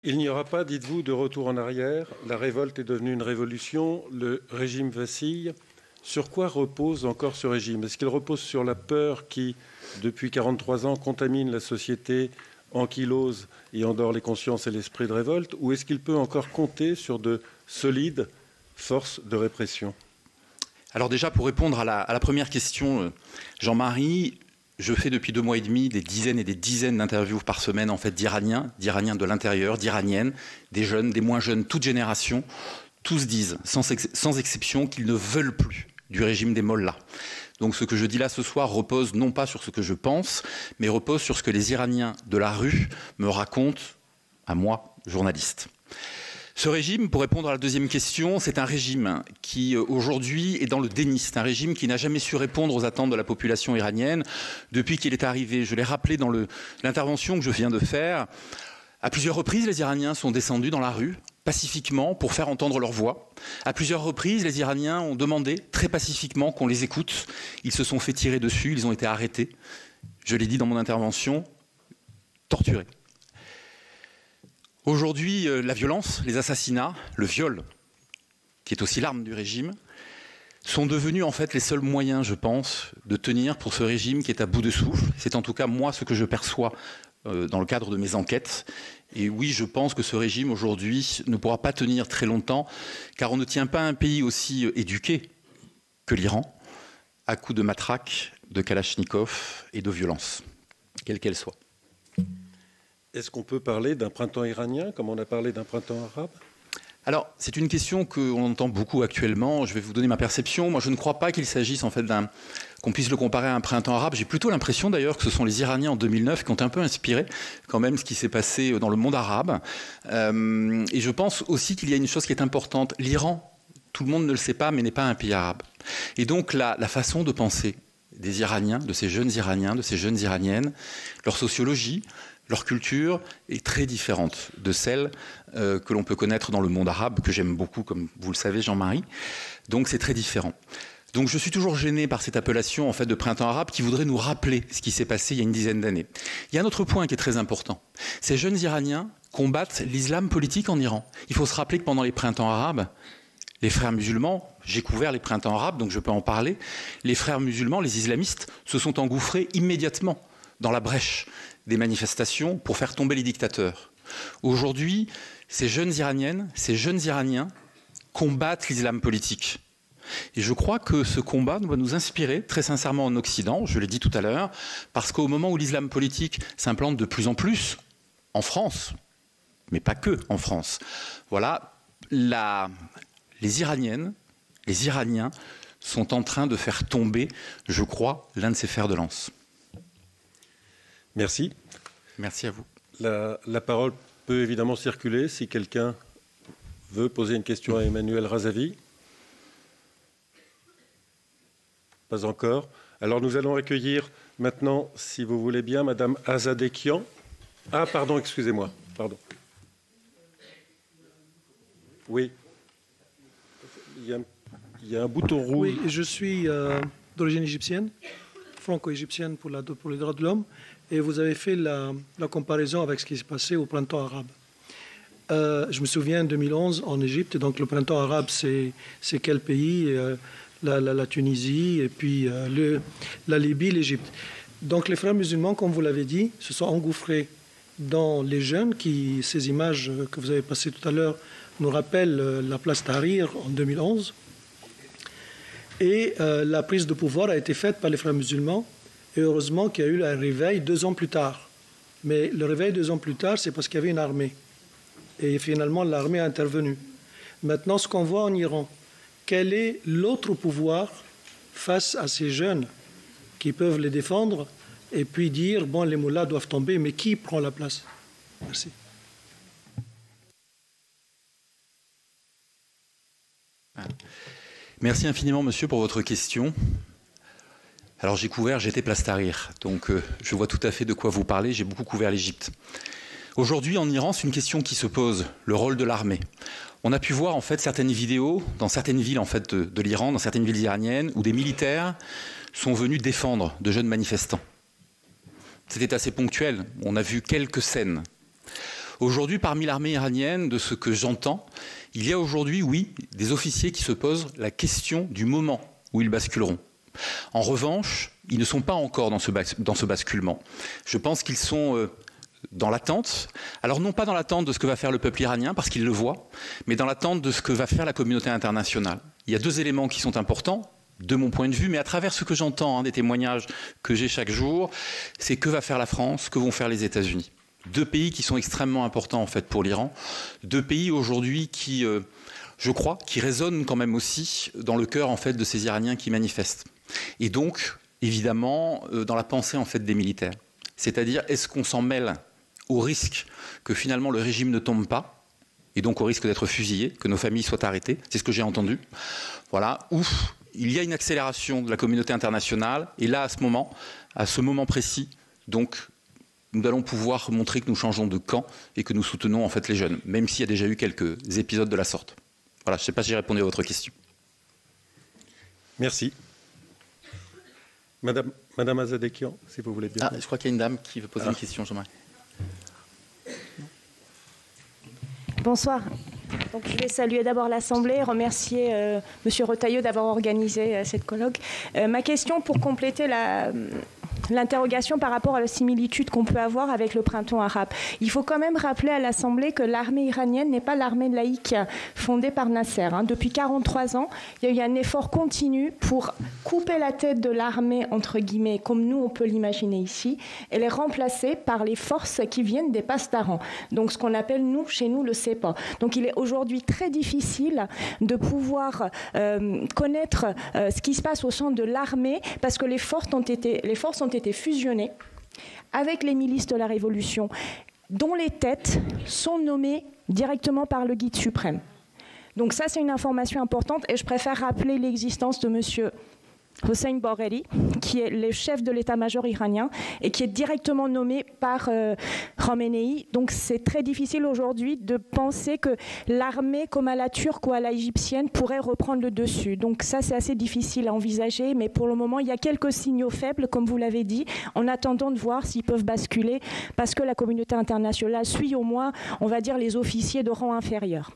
Il n'y aura pas, dites-vous, de retour en arrière. La révolte est devenue une révolution. Le régime vacille. Sur quoi repose encore ce régime? Est-ce qu'il repose sur la peur qui, depuis 43 ans, contamine la société, ankylose et endort les consciences et l'esprit de révolte? Ou est-ce qu'il peut encore compter sur de solides forces de répression? Alors déjà, pour répondre à la première question, Jean-Marie, je fais depuis 2 mois et demi des dizaines et des dizaines d'interviews par semaine en fait, d'Iraniens de l'intérieur, d'Iraniennes, des jeunes, des moins jeunes, toute génération. Tous disent, sans exception, qu'ils ne veulent plus du régime des mollahs. Donc ce que je dis là ce soir repose non pas sur ce que je pense, mais repose sur ce que les Iraniens de la rue me racontent à moi, journaliste. Ce régime, pour répondre à la deuxième question, c'est un régime qui aujourd'hui est dans le déni. C'est un régime qui n'a jamais su répondre aux attentes de la population iranienne depuis qu'il est arrivé. Je l'ai rappelé dans l'intervention que je viens de faire. À plusieurs reprises, les Iraniens sont descendus dans la rue pacifiquement pour faire entendre leur voix. À plusieurs reprises, les Iraniens ont demandé très pacifiquement qu'on les écoute. Ils se sont fait tirer dessus, ils ont été arrêtés. Je l'ai dit dans mon intervention, torturés. Aujourd'hui, la violence, les assassinats, le viol, qui est aussi l'arme du régime, sont devenus en fait les seuls moyens, je pense, de tenir pour ce régime qui est à bout de souffle. C'est en tout cas moi ce que je perçois dans le cadre de mes enquêtes. Et oui, je pense que ce régime aujourd'hui ne pourra pas tenir très longtemps, car on ne tient pas un pays aussi éduqué que l'Iran, à coups de matraque, de kalachnikov et de violence, quelle qu'elle soit. Est-ce qu'on peut parler d'un printemps iranien, comme on a parlé d'un printemps arabe? Alors, c'est une question qu'on entend beaucoup actuellement. Je vais vous donner ma perception. Moi, je ne crois pas qu'il s'agisse en fait qu'on puisse le comparer à un printemps arabe. J'ai plutôt l'impression d'ailleurs que ce sont les Iraniens en 2009 qui ont un peu inspiré quand même ce qui s'est passé dans le monde arabe. Et je pense aussi qu'il y a une chose qui est importante. L'Iran, tout le monde ne le sait pas, mais n'est pas un pays arabe. Et donc, la façon de penser des Iraniens, de ces jeunes Iraniens, de ces jeunes Iraniennes, leur sociologie, leur culture est très différente de celle que l'on peut connaître dans le monde arabe, que j'aime beaucoup, comme vous le savez, Jean-Marie. Donc c'est très différent. Donc je suis toujours gêné par cette appellation en fait, de printemps arabe qui voudrait nous rappeler ce qui s'est passé il y a une dizaine d'années. Il y a un autre point qui est très important. Ces jeunes Iraniens combattent l'islam politique en Iran. Il faut se rappeler que pendant les printemps arabes, les frères musulmans, j'ai couvert les printemps arabes, donc je peux en parler, les frères musulmans, les islamistes, se sont engouffrés immédiatement dans la brèche des manifestations pour faire tomber les dictateurs. Aujourd'hui, ces jeunes Iraniennes, ces jeunes Iraniens combattent l'islam politique. Et je crois que ce combat doit nous inspirer très sincèrement en Occident, je l'ai dit tout à l'heure, parce qu'au moment où l'islam politique s'implante de plus en plus en France, mais pas que en France, voilà, les Iraniennes, les Iraniens sont en train de faire tomber, je crois, l'un de ces fers de lance. Merci. Merci à vous. La parole peut évidemment circuler si quelqu'un veut poser une question à Emmanuel Razavi. Pas encore. Alors nous allons accueillir maintenant, si vous voulez bien, Madame Azadekian. Ah, pardon, excusez-moi. Pardon. Oui. Il y a un bouton rouge. Oui, je suis d'origine égyptienne, franco-égyptienne pour les droits de l'homme. Et vous avez fait la comparaison avec ce qui s'est passé au printemps arabe. Je me souviens, 2011, en Égypte, donc le printemps arabe, c'est quel pays? La Tunisie, et puis la Libye, l'Égypte. Donc les frères musulmans, comme vous l'avez dit, se sont engouffrés dans les jeunes, ces images que vous avez passées tout à l'heure nous rappellent la place Tahrir en 2011. Et la prise de pouvoir a été faite par les frères musulmans. Et heureusement qu'il y a eu un réveil 2 ans plus tard. Mais le réveil 2 ans plus tard, c'est parce qu'il y avait une armée. Et finalement, l'armée a intervenu. Maintenant, ce qu'on voit en Iran, quel est l'autre pouvoir face à ces jeunes qui peuvent les défendre et puis dire, bon, les mollahs doivent tomber, mais qui prend la place? Merci. Merci infiniment, monsieur, pour votre question. Alors j'étais place Tahrir, donc je vois tout à fait de quoi vous parlez, j'ai beaucoup couvert l'Égypte. Aujourd'hui en Iran, c'est une question qui se pose, le rôle de l'armée. On a pu voir en fait certaines vidéos dans certaines villes en fait, de l'Iran, dans certaines villes iraniennes, où des militaires sont venus défendre de jeunes manifestants. C'était assez ponctuel, on a vu quelques scènes. Aujourd'hui, parmi l'armée iranienne, de ce que j'entends, il y a aujourd'hui, oui, des officiers qui se posent la question du moment où ils basculeront. En revanche, ils ne sont pas encore dans ce basculement. Je pense qu'ils sont dans l'attente. Alors non pas dans l'attente de ce que va faire le peuple iranien, parce qu'ils le voient, mais dans l'attente de ce que va faire la communauté internationale. Il y a deux éléments qui sont importants, de mon point de vue, mais à travers ce que j'entends, des témoignages que j'ai chaque jour, c'est que va faire la France, que vont faire les États-Unis. Deux pays qui sont extrêmement importants en fait pour l'Iran, deux pays aujourd'hui qui, je crois, qui résonnent quand même aussi dans le cœur en fait de ces Iraniens qui manifestent. Et donc, évidemment, dans la pensée en fait des militaires. C'est-à-dire, est-ce qu'on s'en mêle au risque que finalement le régime ne tombe pas, et donc au risque d'être fusillé, que nos familles soient arrêtées, c'est ce que j'ai entendu. Voilà, ou il y a une accélération de la communauté internationale, et là, à ce moment précis, donc, nous allons pouvoir montrer que nous changeons de camp et que nous soutenons en fait les jeunes, même s'il y a déjà eu quelques épisodes de la sorte. Voilà, je ne sais pas si j'ai répondu à votre question. Merci. Madame Azadekian, si vous voulez bien. Ah, je crois qu'il y a une dame qui veut poser une question, Jean-Marie. Bonsoir. Donc, je vais saluer d'abord l'Assemblée, remercier M. Retailleau d'avoir organisé cette colloque. Ma question pour compléter l'interrogation par rapport à la similitude qu'on peut avoir avec le printemps arabe. Il faut quand même rappeler à l'Assemblée que l'armée iranienne n'est pas l'armée laïque fondée par Nasser. Depuis 43 ans, il y a eu un effort continu pour couper la tête de l'armée, entre guillemets, comme nous on peut l'imaginer ici, et les remplacer par les forces qui viennent des pastarans. Donc ce qu'on appelle chez nous le CEPA. Donc il est aujourd'hui très difficile de pouvoir connaître ce qui se passe au sein de l'armée parce que les forces ont été fusionnées avec les milices de la Révolution, dont les têtes sont nommées directement par le guide suprême. Donc ça, c'est une information importante et je préfère rappeler l'existence de monsieur Hossein Bagheri, qui est le chef de l'état-major iranien et qui est directement nommé par Khamenei. Donc c'est très difficile aujourd'hui de penser que l'armée, comme à la turque ou à la égyptienne, pourrait reprendre le dessus. Donc ça, c'est assez difficile à envisager, mais pour le moment, il y a quelques signaux faibles, comme vous l'avez dit, en attendant de voir s'ils peuvent basculer, parce que la communauté internationale suit au moins, on va dire, les officiers de rang inférieur.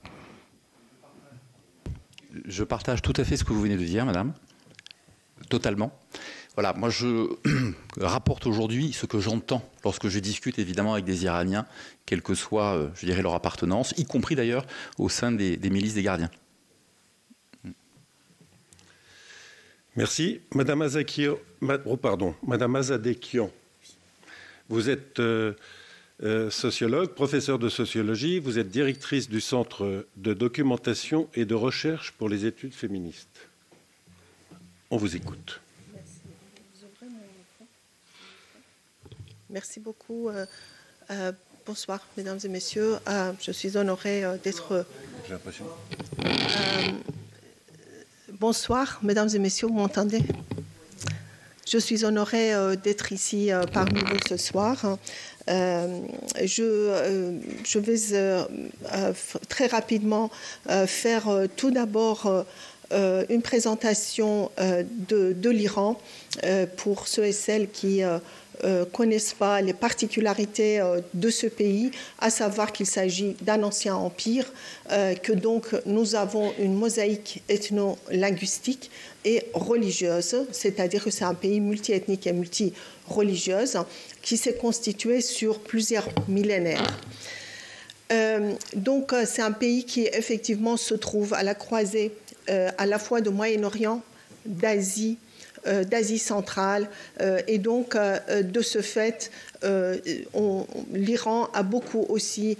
Je partage tout à fait ce que vous venez de dire, madame. Totalement. Voilà, moi je rapporte aujourd'hui ce que j'entends lorsque je discute évidemment avec des Iraniens, quelle que soit, je dirais, leur appartenance, y compris d'ailleurs au sein des milices des gardiens. Merci. Madame Azadekian, vous êtes sociologue, professeure de sociologie, vous êtes directrice du Centre de documentation et de recherche pour les études féministes. On vous écoute. Merci beaucoup. Bonsoir, mesdames et messieurs. Je suis honorée d'être... J'ai l'impression. Bonsoir, mesdames et messieurs, vous m'entendez? Je suis honorée d'être ici parmi vous ce soir. Je vais très rapidement faire tout d'abord une présentation de l'Iran pour ceux et celles qui connaissent pas les particularités de ce pays, à savoir qu'il s'agit d'un ancien empire, que donc nous avons une mosaïque ethno-linguistique et religieuse, c'est-à-dire que c'est un pays multiethnique et multireligieuse qui s'est constitué sur plusieurs millénaires. Donc c'est un pays qui effectivement se trouve à la croisée à la fois de Moyen-Orient, d'Asie centrale, et donc de ce fait l'Iran a beaucoup aussi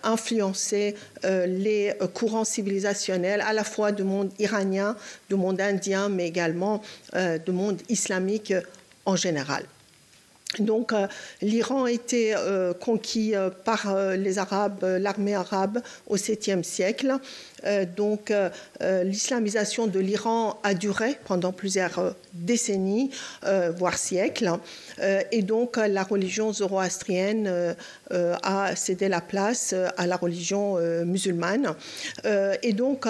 influencé les courants civilisationnels à la fois du monde iranien, du monde indien, mais également du monde islamique en général. Donc l'Iran a été conquis par les Arabes, l'armée arabe au 7e siècle. Donc l'islamisation de l'Iran a duré pendant plusieurs décennies, voire siècles. Et donc la religion zoroastrienne a cédé la place à la religion musulmane. Et donc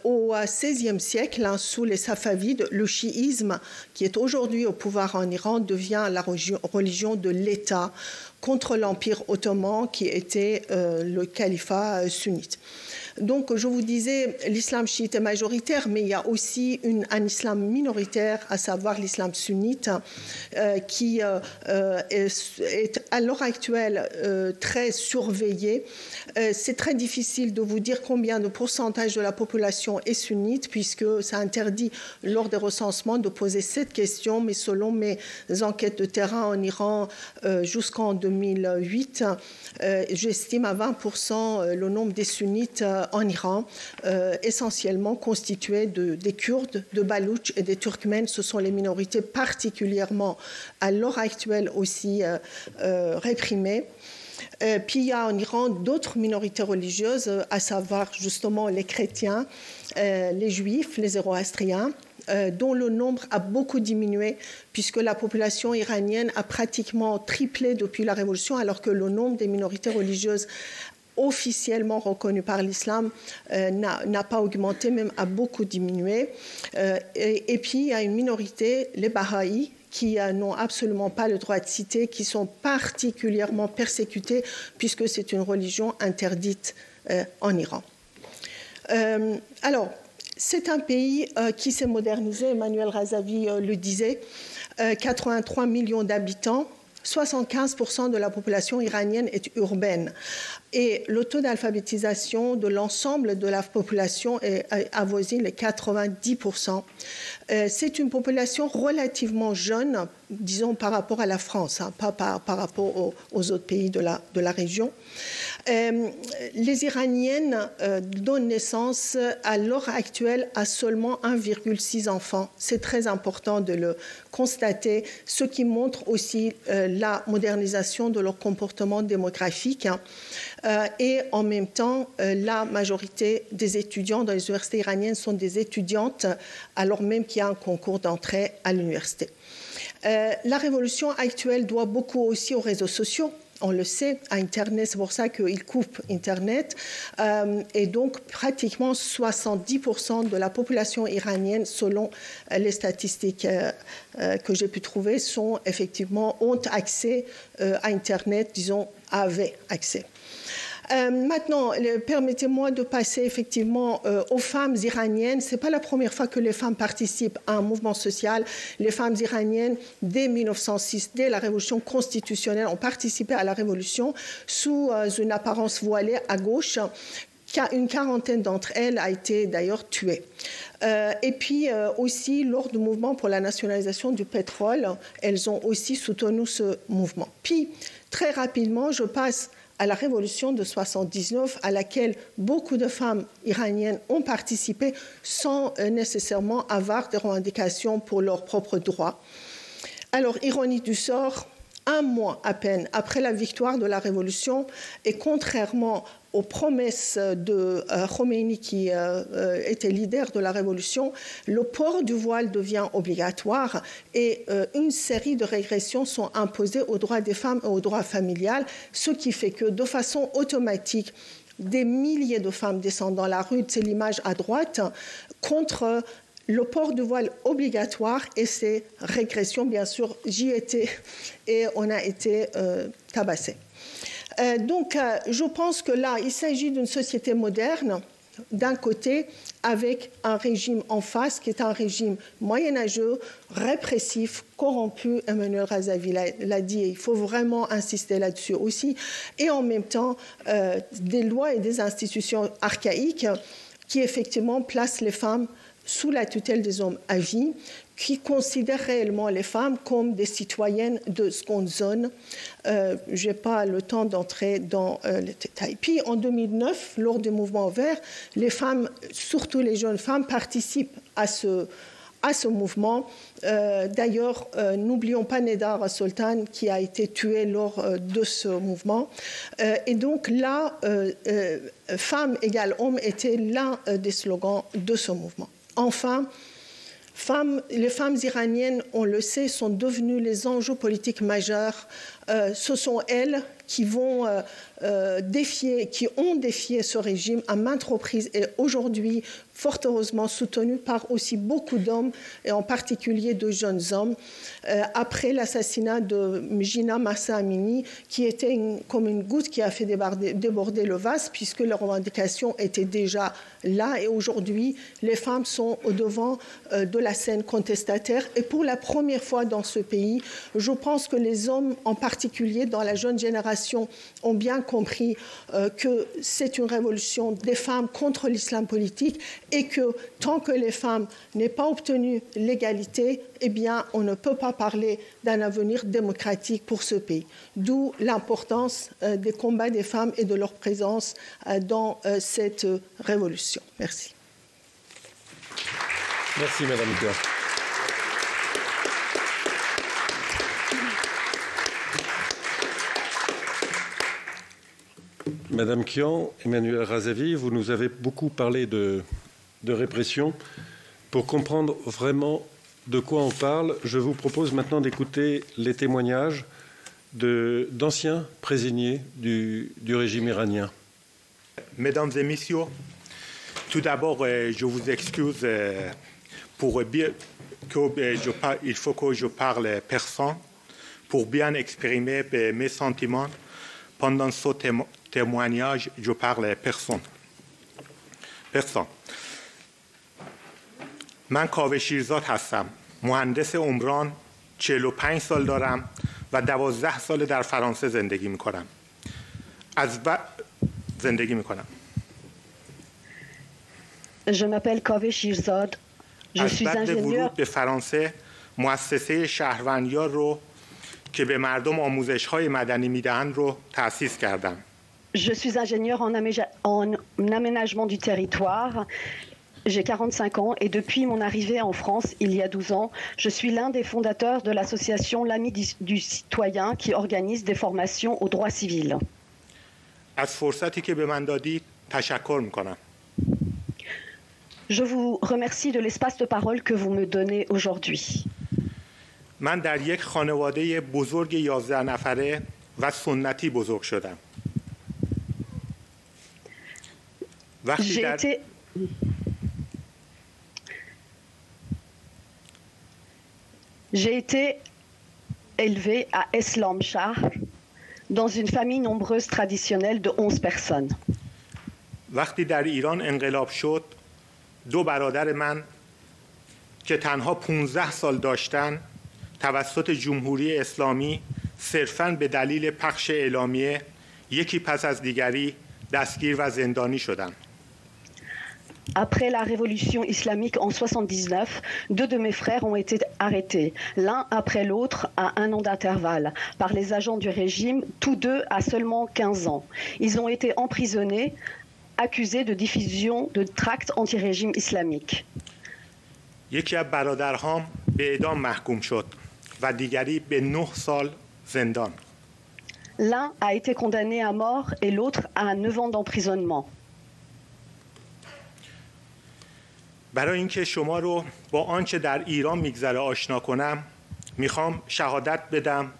au XVIe siècle, sous les Safavides, le chiisme, qui est aujourd'hui au pouvoir en Iran, devient la religion de l'État contre l'Empire ottoman qui était le califat sunnite. Donc, je vous disais, l'islam chiite est majoritaire, mais il y a aussi un islam minoritaire, à savoir l'islam sunnite, qui est à l'heure actuelle très surveillé. C'est très difficile de vous dire combien de pourcentage de la population est sunnite, puisque ça interdit, lors des recensements, de poser cette question, mais selon mes enquêtes de terrain en Iran jusqu'en 2008, j'estime à 20% le nombre des sunnites en Iran, essentiellement constitués des Kurdes, de Baloutches et des Turkmènes. Ce sont les minorités particulièrement, à l'heure actuelle aussi, réprimées. Puis il y a en Iran d'autres minorités religieuses, à savoir justement les chrétiens, les juifs, les zoroastriens, dont le nombre a beaucoup diminué, puisque la population iranienne a pratiquement triplé depuis la Révolution, alors que le nombre des minorités religieuses officiellement reconnues par l'islam n'a pas augmenté, même a beaucoup diminué. Et puis il y a une minorité, les Bahaïs, qui n'ont absolument pas le droit de citer, qui sont particulièrement persécutés, puisque c'est une religion interdite en Iran. Alors, c'est un pays qui s'est modernisé, Emmanuel Razavi le disait, 83 millions d'habitants, 75% de la population iranienne est urbaine. Et le taux d'alphabétisation de l'ensemble de la population avoisine les 90%. C'est une population relativement jeune, disons par rapport à la France, hein, pas par rapport aux autres pays de la région. Les Iraniennes donnent naissance à l'heure actuelle à seulement 1,6 enfants. C'est très important de le constater, ce qui montre aussi la modernisation de leur comportement démographique. Et en même temps, la majorité des étudiants dans les universités iraniennes sont des étudiantes, alors même qu'il y a un concours d'entrée à l'université. La révolution actuelle doit beaucoup aussi aux réseaux sociaux. On le sait, à Internet, c'est pour ça qu'ils coupent Internet. Et donc, pratiquement 70% de la population iranienne, selon les statistiques que j'ai pu trouver, ont accès à Internet, disons, avaient accès. Maintenant, permettez-moi de passer effectivement aux femmes iraniennes. Ce n'est pas la première fois que les femmes participent à un mouvement social. Les femmes iraniennes, dès 1906, dès la révolution constitutionnelle, ont participé à la révolution sous une apparence voilée à gauche. Une quarantaine d'entre elles a été d'ailleurs tuée. Et puis aussi, lors du mouvement pour la nationalisation du pétrole, elles ont aussi soutenu ce mouvement. Puis, très rapidement, je passe à la révolution de 1979, à laquelle beaucoup de femmes iraniennes ont participé sans nécessairement avoir des revendications pour leurs propres droits. Alors, ironie du sort, un mois à peine après la victoire de la révolution, et contrairement aux promesses de Khomeini, qui était leader de la révolution, le port du voile devient obligatoire et une série de régressions sont imposées aux droits des femmes et aux droits familiales, ce qui fait que de façon automatique, des milliers de femmes descendent dans la rue, c'est l'image à droite, contre le port du voile obligatoire et ces régressions. Bien sûr, j'y étais et on a été tabassés. Donc, je pense que là, il s'agit d'une société moderne, d'un côté, avec un régime en face qui est un régime moyenâgeux, répressif, corrompu. Emmanuel Razavi l'a dit, et il faut vraiment insister là-dessus aussi. Et en même temps, des lois et des institutions archaïques qui, effectivement, placent les femmes sous la tutelle des hommes à vie, qui considèrent réellement les femmes comme des citoyennes de seconde zone. Je n'ai pas le temps d'entrer dans les détails. Puis en 2009, lors du mouvement vert, les femmes, surtout les jeunes femmes, participent à ce mouvement. D'ailleurs, n'oublions pas Nedar Soltan qui a été tuée lors de ce mouvement. Et donc là, femme égale homme était l'un des slogans de ce mouvement. Enfin, les femmes iraniennes, on le sait, sont devenues les enjeux politiques majeurs. Ce sont elles qui vont qui ont défié ce régime à maintes reprises et aujourd'hui fort heureusement soutenu par aussi beaucoup d'hommes et en particulier de jeunes hommes après l'assassinat de Jina Mahsa Amini qui était comme une goutte qui a fait déborder le vase puisque les revendications étaient déjà là et aujourd'hui les femmes sont au devant de la scène contestataire et pour la première fois dans ce pays je pense que les hommes en particulier dans la jeune génération ont bien compris que c'est une révolution des femmes contre l'islam politique et que tant que les femmes n'aient pas obtenu l'égalité, eh bien, on ne peut pas parler d'un avenir démocratique pour ce pays. D'où l'importance des combats des femmes et de leur présence dans cette révolution. Merci. Merci, Madame Kian. Madame Kian, Emmanuel Razavi, vous nous avez beaucoup parlé de répression. Pour comprendre vraiment de quoi on parle, je vous propose maintenant d'écouter les témoignages d'anciens prisonniers du régime iranien. Mesdames et messieurs, tout d'abord, je vous excuse pour bien il faut que je parle persan pour bien exprimer mes sentiments. Pendant ce témoignage, je parle persan. من کاوه شیرزاد هستم. مهندس عمران 45 سال دارم و 12 سال در فرانسه زندگی می‌کنم. Je m'appelle Kaveh Shirzad. Je suis ingénieur. به فرانسه مؤسسه شهروندیار رو که به مردم آموزش‌های مدنی میدهند رو تأسیس کردم. Je suis ingénieur en aménagement du territoire. J'ai 45 ans et depuis mon arrivée en France, il y a 12 ans, je suis l'un des fondateurs de l'association L'Ami du Citoyen qui organise des formations au droit civil. Je vous remercie de l'espace de parole que vous me donnez aujourd'hui. من در یک خانواده بزرگ 11 نفره و سنتی بزرگ شدم. J'ai été élevé à Eslamshah dans une famille nombreuse traditionnelle de 11 personnes. وقتی در ایران انقلاب شد، دو برادر من که تنها 15 سال داشتن، توسط جمهوری اسلامی صرفاً به دلیل پخش اعلامیه یکی پس از دیگری دستگیر و زندانی شدند. Après la révolution islamique en 79, deux de mes frères ont été arrêtés, l'un après l'autre à un an d'intervalle, par les agents du régime, tous deux à seulement 15 ans. Ils ont été emprisonnés, accusés de diffusion de tracts anti-régime islamique. یکی از برادرهام به اعدام محکوم شد و دیگری به 9 سال زندان. L'un a été condamné à mort et l'autre à 9 ans d'emprisonnement. برای اینکه شما رو با آنچه در ایران میگذره آشنا کنم، میخوام شهادت بدم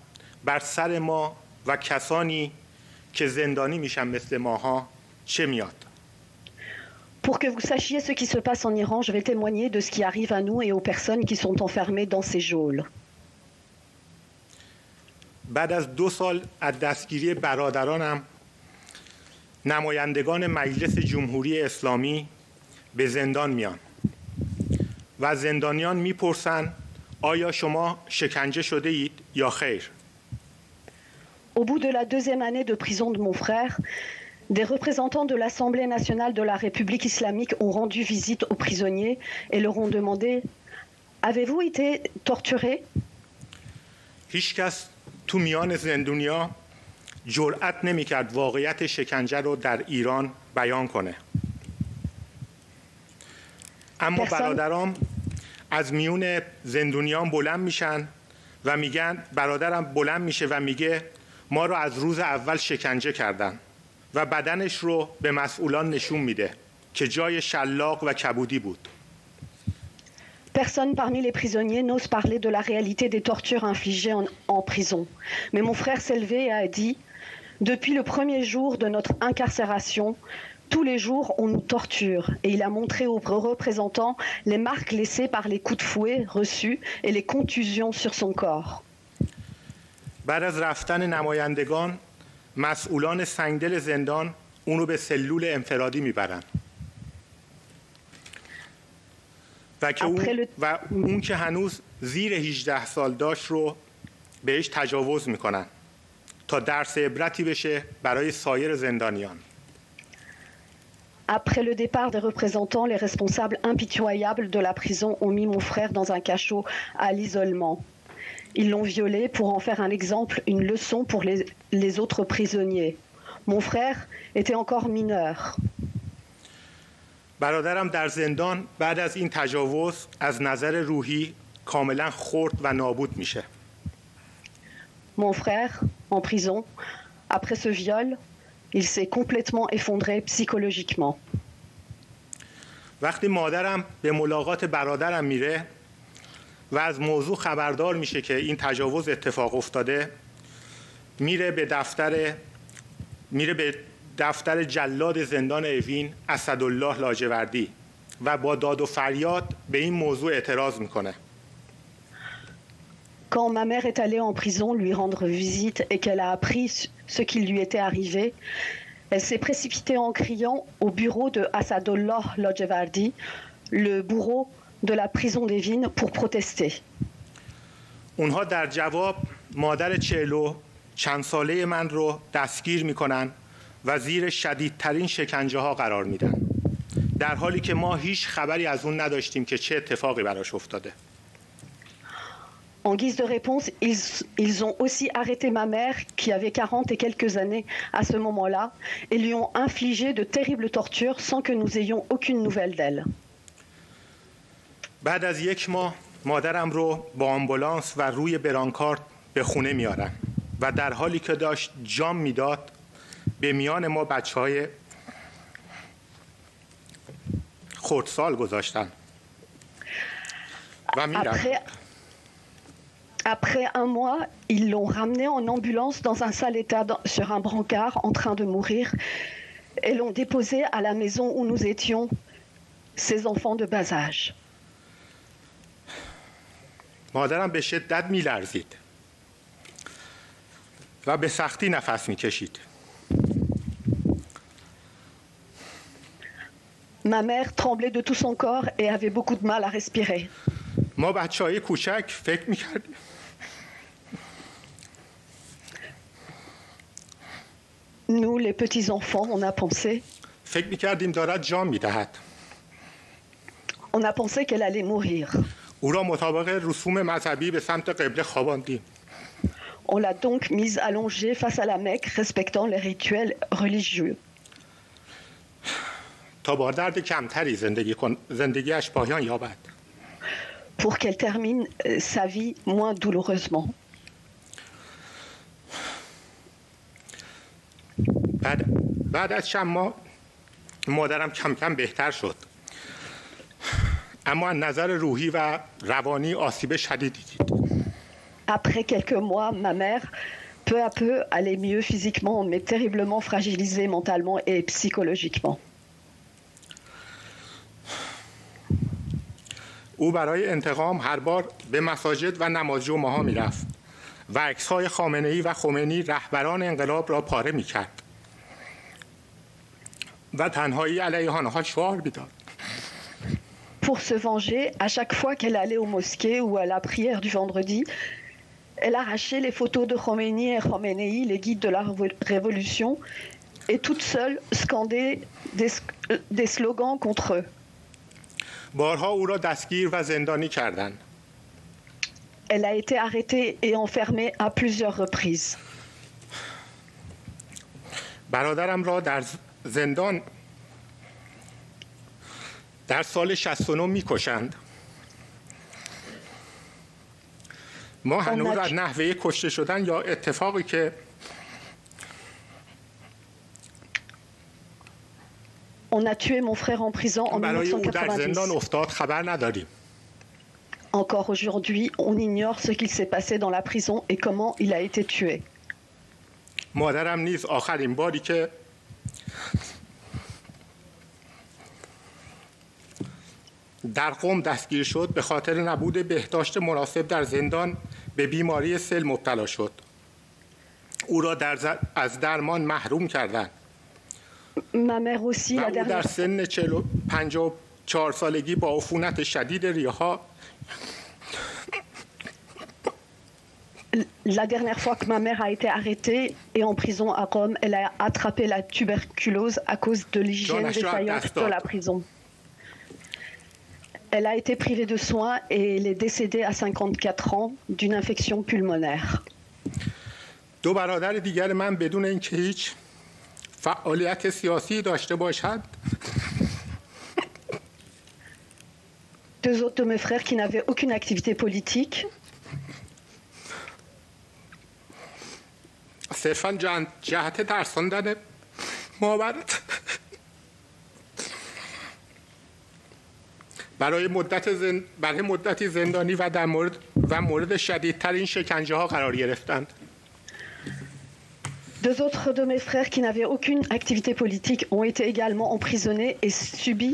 بر سر ما و کسانی که زندانی میشن مثل ماها چه میاد. Pour que vous sachiez ce qui se passe en Iran, je vais témoigner de ce qui arrive à nous et aux personnes qui sont enfermées dans ces geôles. بعد از 2 سال از دستگیری برادرانم، نمایندگان مجلس جمهوری اسلامی به زندان میان و زندانیان میپرسن آیا شما شکنجه شده اید یا خیر؟ Au bout de la deuxième année de prison de mon frère, des représentants de l'Assemblée nationale de la République islamique ont rendu visite aux prisonniers et leur ont demandé « Avez-vous été torturés ?» هیچ کس تو میان زندانیا جرأت نمیکرد واقعیت شکنجه رو در ایران بیان کنه. اما برادرام از میون زندانیان بلند میشن و میگن برادرم بلند میشه و میگه ما رو از روز اول شکنجه کردن و بدنش رو به مسئولان نشون میده که جای شلاق و کبودی بود. Personne parmi les prisonniers n'ose parler de la réalité des tortures infligées en prison. Mais mon frère s'est levé et a dit Depuis le premier jour de notre incarcération, tous les jours, on nous torture et il a montré aux représentants les marques laissées par les coups de fouet reçus et les contusions sur son corps. بعد از رفتن نمایندگان، مسئولان سنگدل زندان اونو به سلول انفرادی میبرن. و اون که هنوز زیر 18 سال داشت رو بهش تجاوز میکنن تا درس عبرتی بشه برای سایر زندانیان. Après le départ des représentants, les responsables impitoyables de la prison ont mis mon frère dans un cachot à l'isolement. Ils l'ont violé pour en faire un exemple, une leçon pour les autres prisonniers. Mon frère était encore mineur. برادرم در زندان بعد از این تجاوز از نظر روحی کاملا خرد و نابود میشه. Mon frère, en prison, après ce viol, il s'est complètement effondré psychologiquement. وقتی مادرم به ملاقات برادرم میره و از موضوع خبردار میشه که این تجاوز اتفاق افتاده، میره به دفتر جلاد زندان اوین اسدالله لاجوردی و با داد و فریاد به این موضوع اعتراض میکنه. Quand ma mère est allée en prison lui rendre visite et qu'elle a appris ce qui lui était arrivé, elle s'est précipitée en criant au bureau de Assadollah Lajevardi, le bourreau de la prison d'Evin, pour protester. اونها در جواب مادر 40 چند ساله من رو دستگیر میکنن و زیر شدیدترین شکنجه ها قرار میدن، در حالی که ما هیچ خبری از اون نداشتیم که چه اتفاقی براش افتاده. En guise de réponse, ils ont aussi arrêté ma mère, qui avait 40 et quelques années à ce moment-là, et lui ont infligé de terribles tortures sans que nous ayons aucune nouvelle d'elle. بعد از 1 ماه مادرم رو با آمبولانس و روی برانکارد به خونه میارن و در حالی که داشت جام میداد به میان ما بچهای خردسال گذاشتن و میرن. Après un mois, ils l'ont ramené en ambulance dans un sale état sur un brancard en train de mourir et l'ont déposé à la maison où nous étions, ses enfants de bas âge. مادرم به شدت میلرزید و به سختی نفس میکشید. Ma mère tremblait de tout son corps et avait beaucoup de mal à respirer. ما بچهای کوچک فکر میکردیم Nous, les petits-enfants, on a pensé فکر میکردیم دارد جان میدهد. On a pensé qu'elle allait mourir. او را مطابق رسوم مذهبی به سمت قبله خواباندیم. On l'a donc mise allongée face à la Mecque, respectant les rituels religieux. تا با درد کمتری زندگیش پایان یابد. Pour qu'elle termine sa vie moins douloureusement. بعد از چند ماه مادرم کم کم بهتر شد، اما از نظر روحی و روانی آسیب شدیدی دید. Après quelques mois, ma mère, peu à peu, allait mieux physiquement, mais terriblement fragilisée mentalement et psychologiquement. او برای انتقام هر بار به مساجد و نمازجمعه‌ها میرفت و عکس‌های خامنه‌ای و خمینی رهبران انقلاب را پاره می‌کرد و تنهایی علیه آنها شعار می‌داد. Pour se venger, à chaque fois qu'elle allait aux mosquées ou à la prière du vendredi, elle arrachait les photos de Khomeini et Khomeini, les guides de la révolution, et toute seule scandait des slogans contre eux. بارها او را دستگیر و زندانی کردند. Elle a été arrêtée et enfermée à plusieurs reprises. برادرم را در زندان در سال 69 می‌کشند. ما هنوز از نحوه کشته شدن یا اتفاقی که On a tué mon frère en prison en 1990. Encore aujourd'hui, on ignore ce qu'il s'est passé dans la prison et comment il a été tué. مادرم نیز آخرین باری که در قم دستگیر شد به خاطر نبود بهداشت مناسب در زندان به بیماری سل مبتلا شد. او را از درمان محروم کردند. او در سن 54 سالگی با عفونت شدید ریه‌ها La dernière fois que ma mère a été arrêtée et en prison à Rome, elle a attrapé la tuberculose à cause de l'hygiène défaillante de la prison. Elle a été privée de soins et elle est décédée à 54 ans d'une infection pulmonaire. دو برادر دیگر من بدون اینکه هیچ فعالیت سیاسی داشته باشند Deux autres de mes frères qui n'avaient aucune activité politique. صرفاً جهت ترساندن ماورد برای مدتی زندانی و مورد شدیدترین شکنجه ها قرار گرفتند. Deux autres de mes frères qui n'avaient aucune activité politique ont été également emprisonnés et subi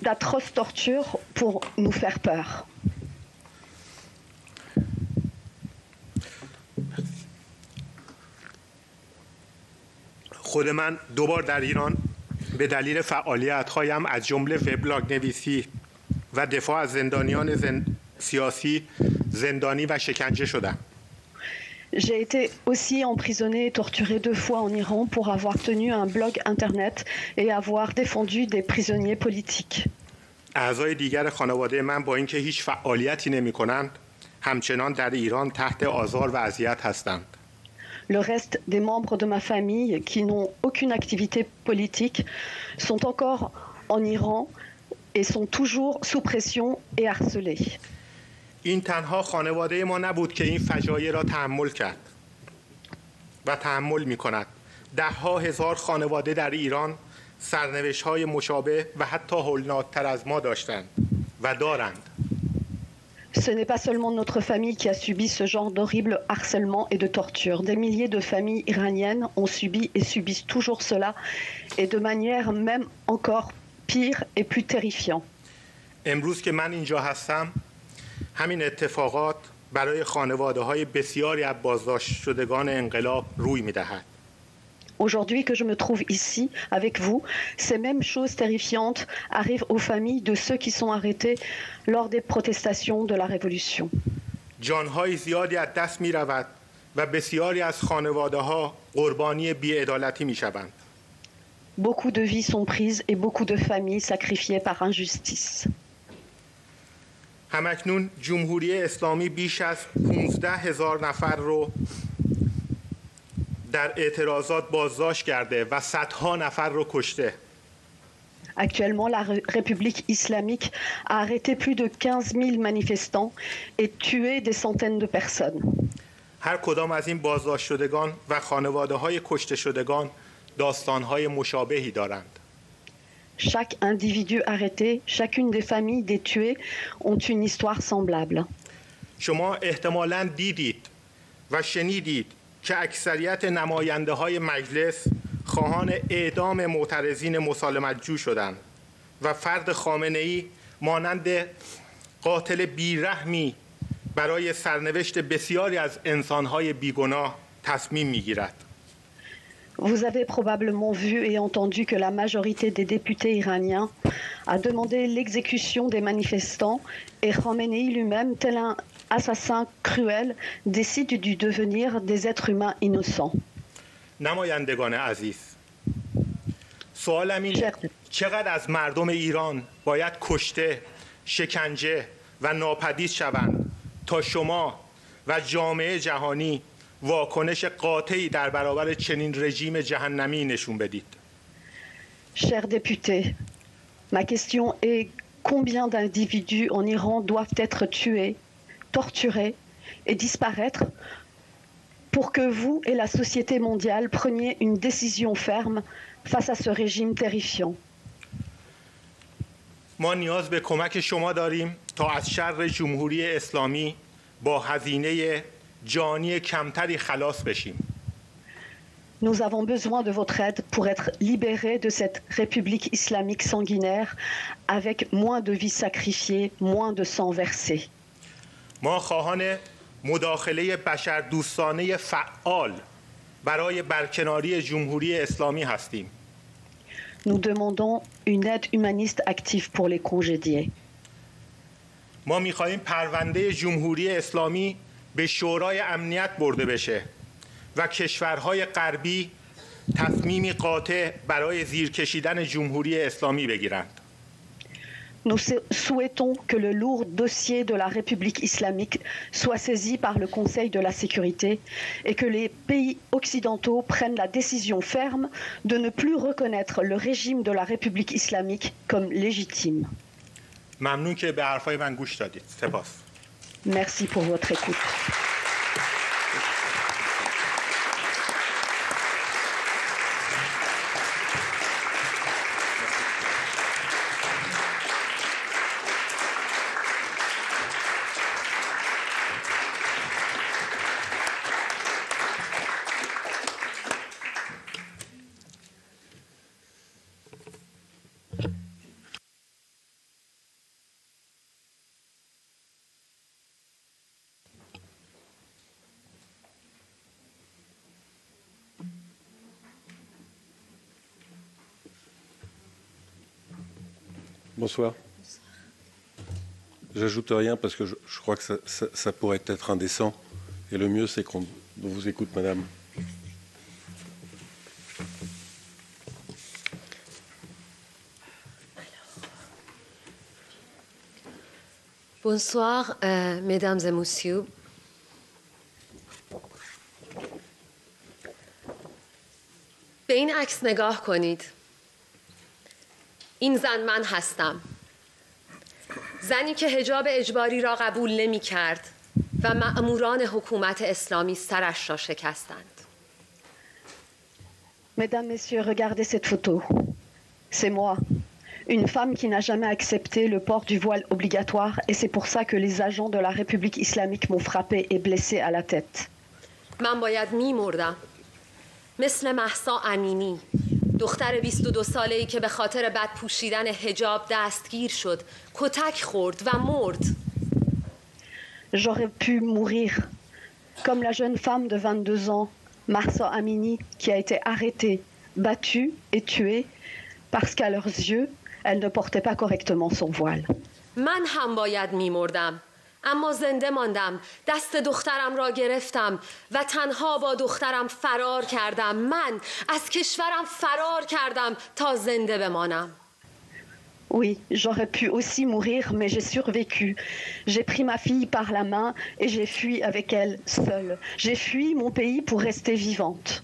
d'atroces tortures pour nous faire peur. خود من دوبار در ایران به دلیل فعالیت‌هایم از جمله وبلاگ نویسی و دفاع از زندانیان سیاسی زندانی و شکنجه شدم. J'ai été aussi emprisonné et torturé 2 fois en Iran pour avoir tenu un blog internet et avoir défendu des prisonniers politiques. اعضای دیگر خانواده من با اینکه هیچ فعالیتی نمی‌کنند، همچنان در ایران تحت آزار و اذیت هستند. Le reste des membres de ma famille qui n'ont aucune activité politique sont encore en Iran et sont toujours sous pression et harcelés. این تنها خانواده ما نبود که این فجایع را تحمل کرد و تحمل می‌کند. ده‌ها هزار خانواده در ایران سرنوشت‌های مشابه و حتی هولناک‌تر از ما داشتند و دارند. Ce n'est pas seulement notre famille qui a subi ce genre d'horrible harcèlement et de torture. Des milliers de familles iraniennes ont subi et subissent toujours cela, et de manière même encore pire et plus terrifiante. امروز که من اینجا هستم، همین اتفاقات برای خانواده‌های بسیاری از بازداشت شدگان انقلاب روی می‌دهد. Aujourd'hui que je me trouve ici avec vous, ces mêmes choses terrifiantes arrivent aux familles de ceux qui sont arrêtés lors des protestations de la Révolution. جان‌های زیادی از دست می‌رود و بسیاری از خانواده‌ها قربانی بی‌عدالتی می‌شوند. Beaucoup de vies sont prises et beaucoup de familles sacrifiées par injustice. همکنون جمهوری اسلامی بیش از 15,000 نفر رو در اعتراضات بازداشت کرده و صدها نفر رو کشته. Actuellement, la République islamique a arrêté plus de 15 000 manifestants et tué des centaines de personnes. هر کدام از این بازداشت شدگان و خانواده‌های کشته شدگان داستان‌های مشابهی دارند. Chaque individu arrêté, chacune des familles des tués ont une histoire semblable. شما احتمالاً دیدید و شنیدید که اکثریت نماینده‌های مجلس خواهان اعدام معترضین مسالمت‌جو شدند و فرد خامنه‌ای مانند قاتل بیرحمی برای سرنوشت بسیاری از انسان‌های بیگناه تصمیم می‌گیرد. Vous avez probablement vu et entendu que la majorité des députés iraniens a demandé l'exécution des manifestants et Khamenei lui-même, tel un assassin cruel, décide du devenir des êtres humains innocents. نمایندگان عزیز، سوالم اینه چقدر از مردم ایران باید کشته، شکنجه و ناپدید شوند تا شما و جامعه جهانی واکنش قاطعی در برابر چنین رژیم جهنمی نشون بدید؟ Chers députés, ma question est combien d'individus en Iran doivent être tués, torturés et disparaître pour que vous et la société mondiale preniez une décision ferme face à ce régime terrifiant. ما نیاز به کمک شما داریم تا از شر جمهوری اسلامی با هزینه جانی کمتری خلاص بشیم. Nous avons besoin de votre aide pour être libérés de cette république islamique sanguinaire avec moins de vies sacrifiées, moins de sang versé. ما خواهان مداخله بشردوستانه فعال برای برکناری جمهوری اسلامی هستیم. Nous demandons une aide humaniste active pour les congédiés. ما می‌خواهیم پرونده جمهوری اسلامی به شورای امنیت برده بشه و کشورهای غربی تصمیمی قاطع برای زیر کشیدن جمهوری اسلامی بگیرند. Nous souhaitons que le lourd dossier de la République islamique soit saisi par le Conseil de la sécurité et que les pays occidentaux prennent la décision ferme de ne plus reconnaître le régime de la République islamique comme légitime. ممنون که به حرفای من گوش دادید. سپاس. Merci pour votre écoute. Bonsoir. J'ajoute rien parce que je crois que ça pourrait être indécent. Et le mieux, c'est qu'on vous écoute, madame. Bonsoir, mesdames et messieurs. به این عکس نگاه کنید. این زن من هستم. زنی که حجاب اجباری را قبول نمی کرد و مأموران حکومت اسلامی سرش را شکستند. Mesdames, Messieurs, regardez cette photo. C'est moi, une femme qui n'a jamais accepté le port du voile obligatoire et c'est pour ça que les agents de la République islamique m'ont frappée et blessée à la tête. من باید می‌مردم. مثل مهسا امینی، دختر 22 ساله‌ای که به خاطر بد پوشیدن حجاب دستگیر شد، کتک خورد و مرد. J'aurais pu mourir comme la jeune femme de 22 ans, Mahsa Amini, qui a été arrêtée, battue et tuée parce qu'à leurs yeux, elle ne portait pas correctement son voile. من هم باید می‌مردم. اما زنده ماندم. دست دخترم را گرفتم و تنها با دخترم فرار کردم. من از کشورم فرار کردم تا زنده بمانم. Oui, j'aurais pu aussi mourir, mais j'ai survécu. J'ai pris ma fille par la main et j'ai fui avec elle seule. J'ai fui mon pays pour rester vivante.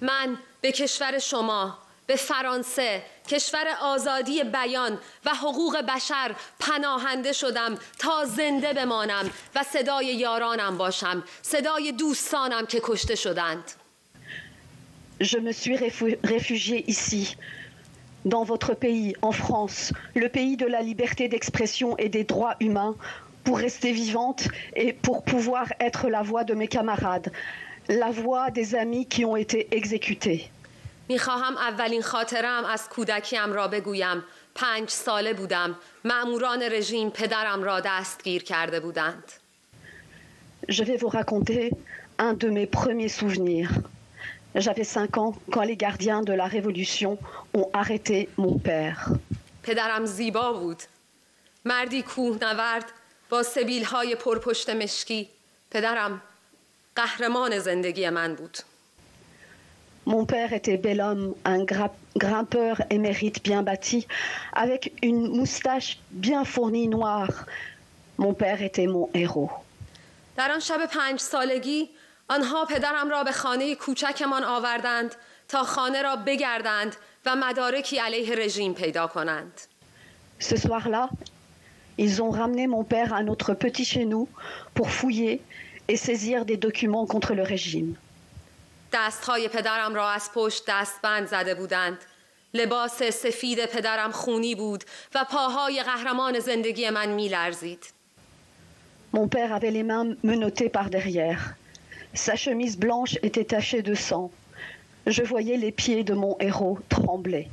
من به کشور شما، به فرانسه، کشور آزادی بیان و حقوق بشر پناهنده شدم تا زنده بمانم و صدای یارانم باشم، صدای دوستانم که کشته شدند. Je me suis réfugiée ici, dans votre pays, en France, le pays de la liberté d'expression et des droits humains, pour rester vivante et pour pouvoir être la voix de mes camarades, la voix des amis qui ont été exécutés. میخواهم اولین خاطرم از کودکیم را بگویم. 5 ساله بودم. مأموران رژیم پدرم را دستگیر کرده بودند. Je vais vous raconter un de mes premiers souvenirs. J'avais 5 ans quand les gardiens de la Révolution ont arrêté mon père. پدرم زیبا بود. مردی کوهنورد با سبیل‌های پرپشت مشکی. پدرم قهرمان زندگی من بود. Mon père était bel homme, un grimpeur émérite bien bâti, avec une moustache bien fournie noire. Mon père était mon héros. در آن شب 5 سالگی آنها پدرم را به خانه کوچکمان آوردند تا خانه را بگردند و مدارکی علیه رژیم پیدا کنند. Ce soir-là, ils ont ramené mon père à notre petit chez nous pour fouiller et saisir des documents contre le régime. دستهای پدرم را از پشت دستبند زده بودند. لباس سفید پدرم خونی بود و پاهای قهرمان زندگی من می‌لرزید. Mon père avait les mains menottées par derrière. Sa chemise blanche était tachée de sang. Je voyais les pieds de mon héros trembler.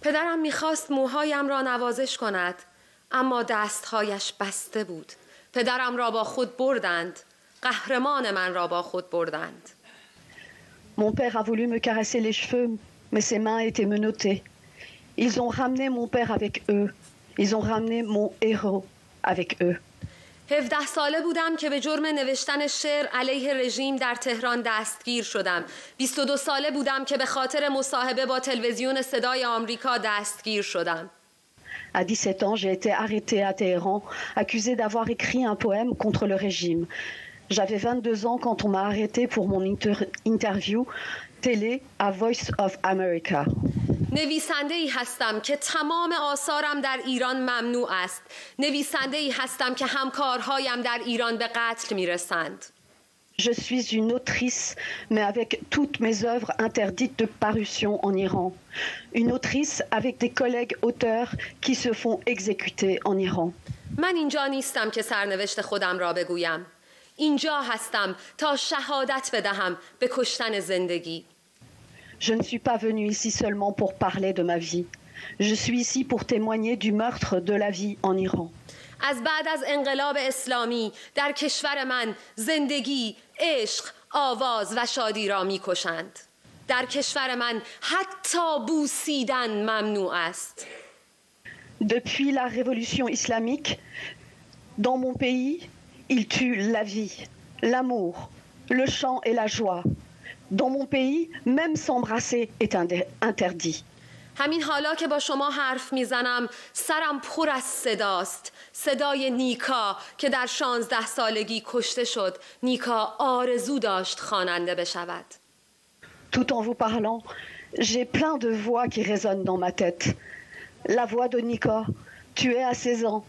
پدرم میخواست موهایم را نوازش کند، اما دستهایش بسته بود. پدرم را با خود بردند. قهرمان من را با خود بردند. Mon père a voulu me caresser les cheveux, mais ses mains étaient menottées. Ils ont ramené mon père avec eux. Ils ont ramené mon héros avec eux. 17 ساله بودم که به جرم نوشتن شعر علیه رژیم در تهران دستگیر شدم. 22 ساله بودم که به خاطر مصاحبه با تلویزیون صدای آمریکا دستگیر شدم. À 17 ans, j'ai été arrêtée à Téhéran, accusée d'avoir écrit un poème contre le régime. J'avais 22 ans quand on m'a arrêtée pour mon interview télé à Voice of America. نویسنده‌ای هستم که تمام آثارم در ایران ممنوع است. نویسنده‌ای هستم که همکارهایم در ایران به قتل می‌رسند. Je suis une autrice, mais avec toutes mes œuvres interdites de parution en Iran. Une autrice avec des collègues auteurs qui se font exécuter en Iran. من اینجا نیستم که سرنوشت خودم را بگویم. اینجا هستم تا شهادت بدهم به کشتن زندگی. Je ne suis pas venue ici seulement pour parler de ma vie. Je suis ici pour témoigner du meurtre de la vie en Iran. از بعد از انقلاب اسلامی در کشور من زندگی، عشق، آواز و شادی را می‌کشند. در کشور من حتی بوسیدن ممنوع است. Depuis la révolution islamique, dans mon pays, ils tuent la vie, l'amour, le chant et la joie. Dans mon pays, même s'embrasser est interdit. همین حالا که با شما حرف میزنم سرم پر از صداست. صدای نیکا که در 16 سالگی کشته شد. نیکا آرزو داشت خواننده بشود. Tout en vous parlant, j'ai plein de voix qui résonnent dans ma tête. La voix de Nika, tuée à 16 ans,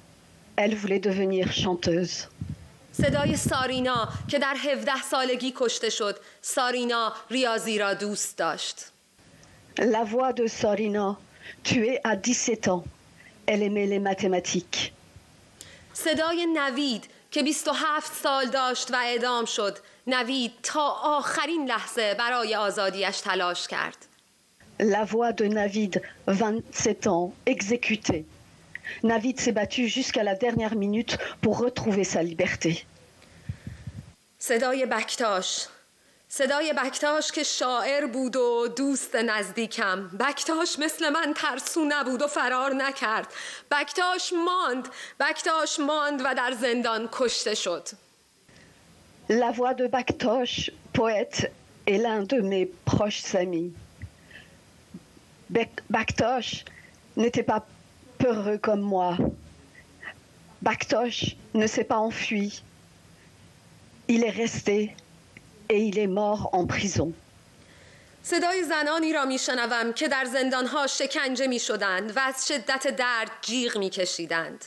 elle voulait devenir chanteuse. صدای سارینا که در 17 سالگی کشته شد. سارینا ریاضی را دوست داشت. La voix de Sarina, tuée à 17 ans, elle aimait les mathématiques. صدای نوید که 27 سال داشت و اعدام شد. نوید تا آخرین لحظه برای آزادیش تلاش کرد. La voix de Navid, 27 ans, exécuté. Navid s'est battu jusqu'à la dernière minute pour retrouver sa liberté. صدای بکتاش. صدای بکتاش که شاعر بود و دوست نزدیکم. بکتاش مثل من ترسو نبود و فرار نکرد. بکتاش ماند و در زندان کشته شد. La voix de Baktosh, poète, est l'un de mes proches amis. Baktosh n'était pas peureux comme moi. Baktosh ne s'est pas enfui. Il est resté et il est mort en prison. صدای زنانی را میشنوم که در زندانها شکنجه میشدند و از شدت درد جیغ میکشیدند.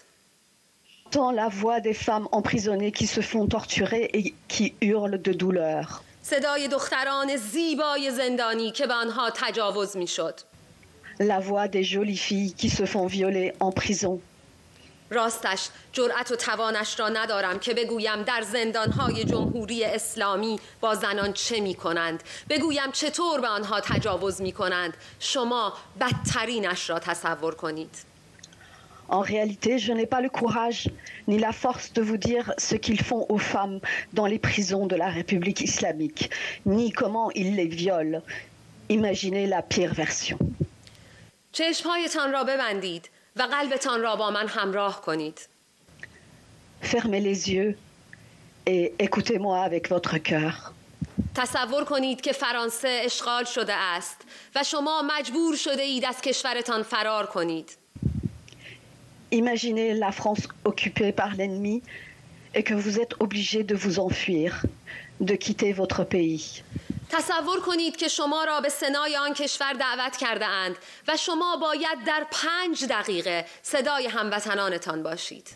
J'entends la voix des femmes emprisonnées qui se font torturer et qui hurlent de douleur. صدای دختران زیبای زندانی که به آنها تجاوز میشد. La voix des jolies filles qui se font violer en prison. راستش جرأت و توانش را ندارم که بگویم در زندانهای جمهوری اسلامی با زنان چه می کنند. بگویم چطور به آنها تجاوز می کنند. شما بدترینش را تصور کنید. En réalité, je n'ai pas le courage ni la force de vous dire ce qu'ils font aux femmes dans les prisons de la République islamique, ni comment ils les violent. Imaginez la pire version. چشمهایتان را ببندید و قلبتان را با من همراه کنید. Fermez les yeux et écoutez-moi avec votre cœur. تصور کنید که فرانسه اشغال شده است و شما مجبور شده اید از کشورتان فرار کنید. Imaginez la France occupée par l'ennemi et que vous êtes obligé de vous enfuir, de quitter votre pays. تصور کنید که شما را به سنای آن کشور دعوت کرده اند و شما باید در 5 دقیقه صدای هموطنانتان باشید.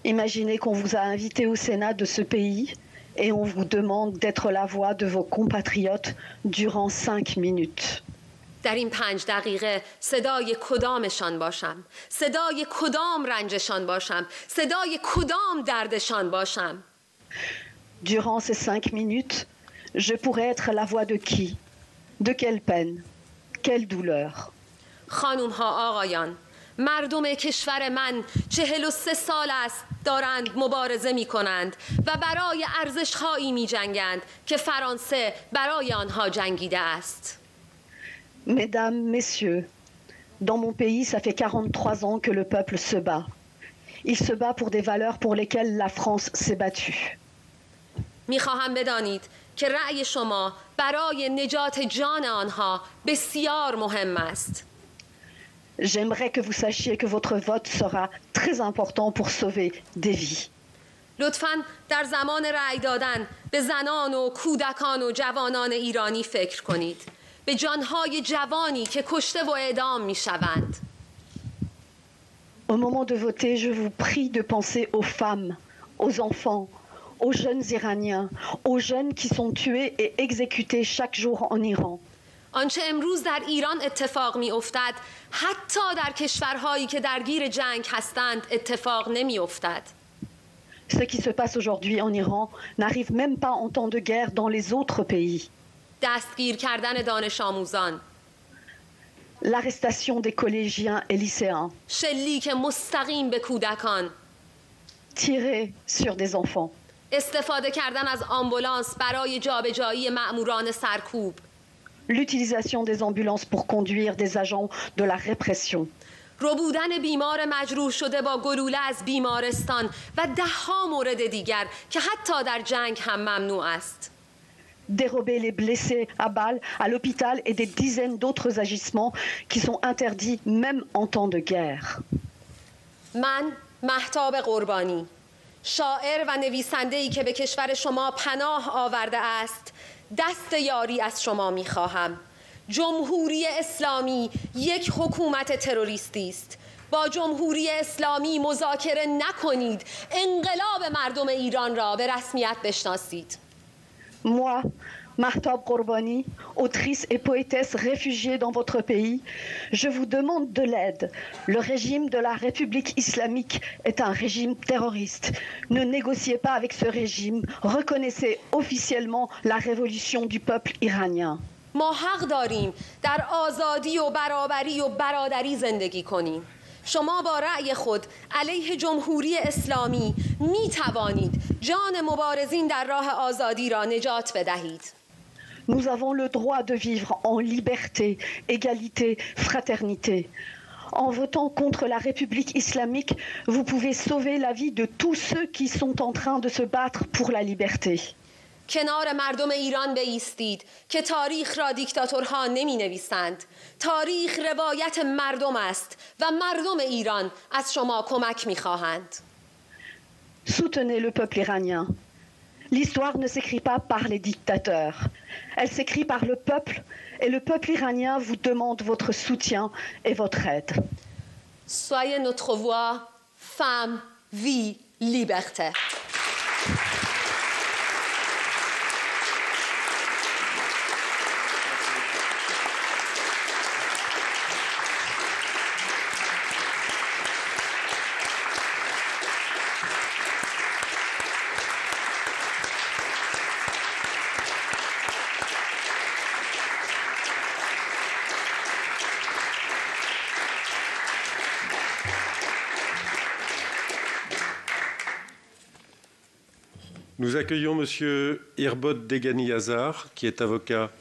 Imaginez qu'on vous a invité au Sénat de ce pays et on vous demande d'être la voix de vos compatriotes durant 5 minutes. در این 5 دقیقه صدای کدامشان باشم؟ صدای کدام رنجشان باشم؟ صدای کدام دردشان باشم؟ Durant ces 5 minutes, je pourrais être la voix de qui? De quelle peine, quelle douleur. خانوم ها آقایان، مردم کشور من 43 سال است دارند مبارزه می کنند و برای ارزش‌هایی می جنگند که فرانسه برای آنها جنگیده است. Mesdames, messieurs, dans mon pays, ça fait 43 ans que le peuple se bat. Il se bat pour des valeurs pour lesquelles la France s'est battue. می خواهم بدانید که رأی شما برای نجات جان آنها بسیار مهم است. J'aimerais que vous sachiez que votre vote sera très important pour sauver des vies. لطفاً در زمان رأی دادن به زنان و کودکان و جوانان ایرانی فکر کنید. به جانهای جوانی که کشته و اعدام می شوند. Au moment de voter, je vous prie de penser aux femmes, aux enfants, aux jeunes Iraniens, aux jeunes qui sont tués et exécutés chaque jour en Iran. آنچه امروز در ایران اتفاق می افتد حتی در کشورهایی که درگیر جنگ هستند اتفاق نمی افتد. Ce qui se passe aujourd'hui en Iran n'arrive même pas en temps de guerre dans les autres pays. دستگیر کردن دانش آموزان، L'arrestation des collégiens et lycéens, شلیک مستقیم به کودکان، tirer sur des enfants, استفاده کردن از آمبولانس برای جابجایی مأموران سرکوب، l'utilisation des ambulances pour conduire des agents de la répression, ربودن بیمار مجروح شده با گلوله از بیمارستان و ده‌ها مورد دیگر که حتی در جنگ هم ممنوع است. dérober les blessés à balles à l'hôpital et des dizaines d'autres agissements qui sont interdits même en temps de guerre. من مهتاب قربانی، شاعر و نویسنده‌ای که به کشور شما پناه آورده است، دست یاری از شما می‌خواهم. جمهوری اسلامی یک حکومت تروریستی است. با جمهوری اسلامی مذاکره نکنید. انقلاب مردم ایران را به رسمیت بشناسید. Moi, Mahtab Ghourbani, autrice et poétesse réfugiée dans votre pays, je vous demande de l'aide. Le régime de la République islamique est un régime terroriste. Ne négociez pas avec ce régime. Reconnaissez officiellement la révolution du peuple iranien. ما حق داریم در آزادی و برابری و برادری زندگی کنیم. شما با رأی خود علیه جمهوری اسلامی می توانید جان مبارزین در راه آزادی را نجات بدهید. Nous avons le droit de vivre en liberté, égalité, fraternité. En votant contre la République islamique, vous pouvez sauver la vie de tous ceux qui sont en train de se battre pour la liberté. کنار مردم ایران بایستید که تاریخ را دیکتاتورها نمی نویسند. تاریخ روایت مردم است و مردم ایران از شما کمک می خواهند. Soutenez le peuple iranien. L'histoire ne s'écrit pas par les dictateurs. Elle s'écrit par le peuple et le peuple iranien vous demande votre soutien et votre aide. Soyez notre voix, femme, vie, liberté. Nous accueillons M. Irbod Degani Hazar, qui est avocat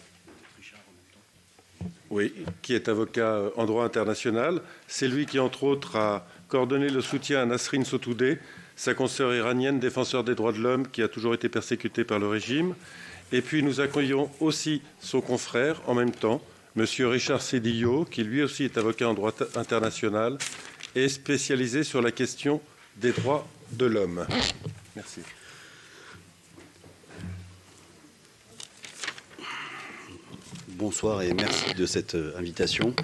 en droit international. C'est lui qui, entre autres, a coordonné le soutien à Nasrin Sotoudeh, sa consoeur iranienne, défenseur des droits de l'homme, qui a toujours été persécutée par le régime. Et puis nous accueillons aussi son confrère, en même temps, M. Richard Sedillo, qui lui aussi est avocat en droit international et spécialisé sur la question des droits de l'homme. Merci. Bonsoir et merci de cette invitation.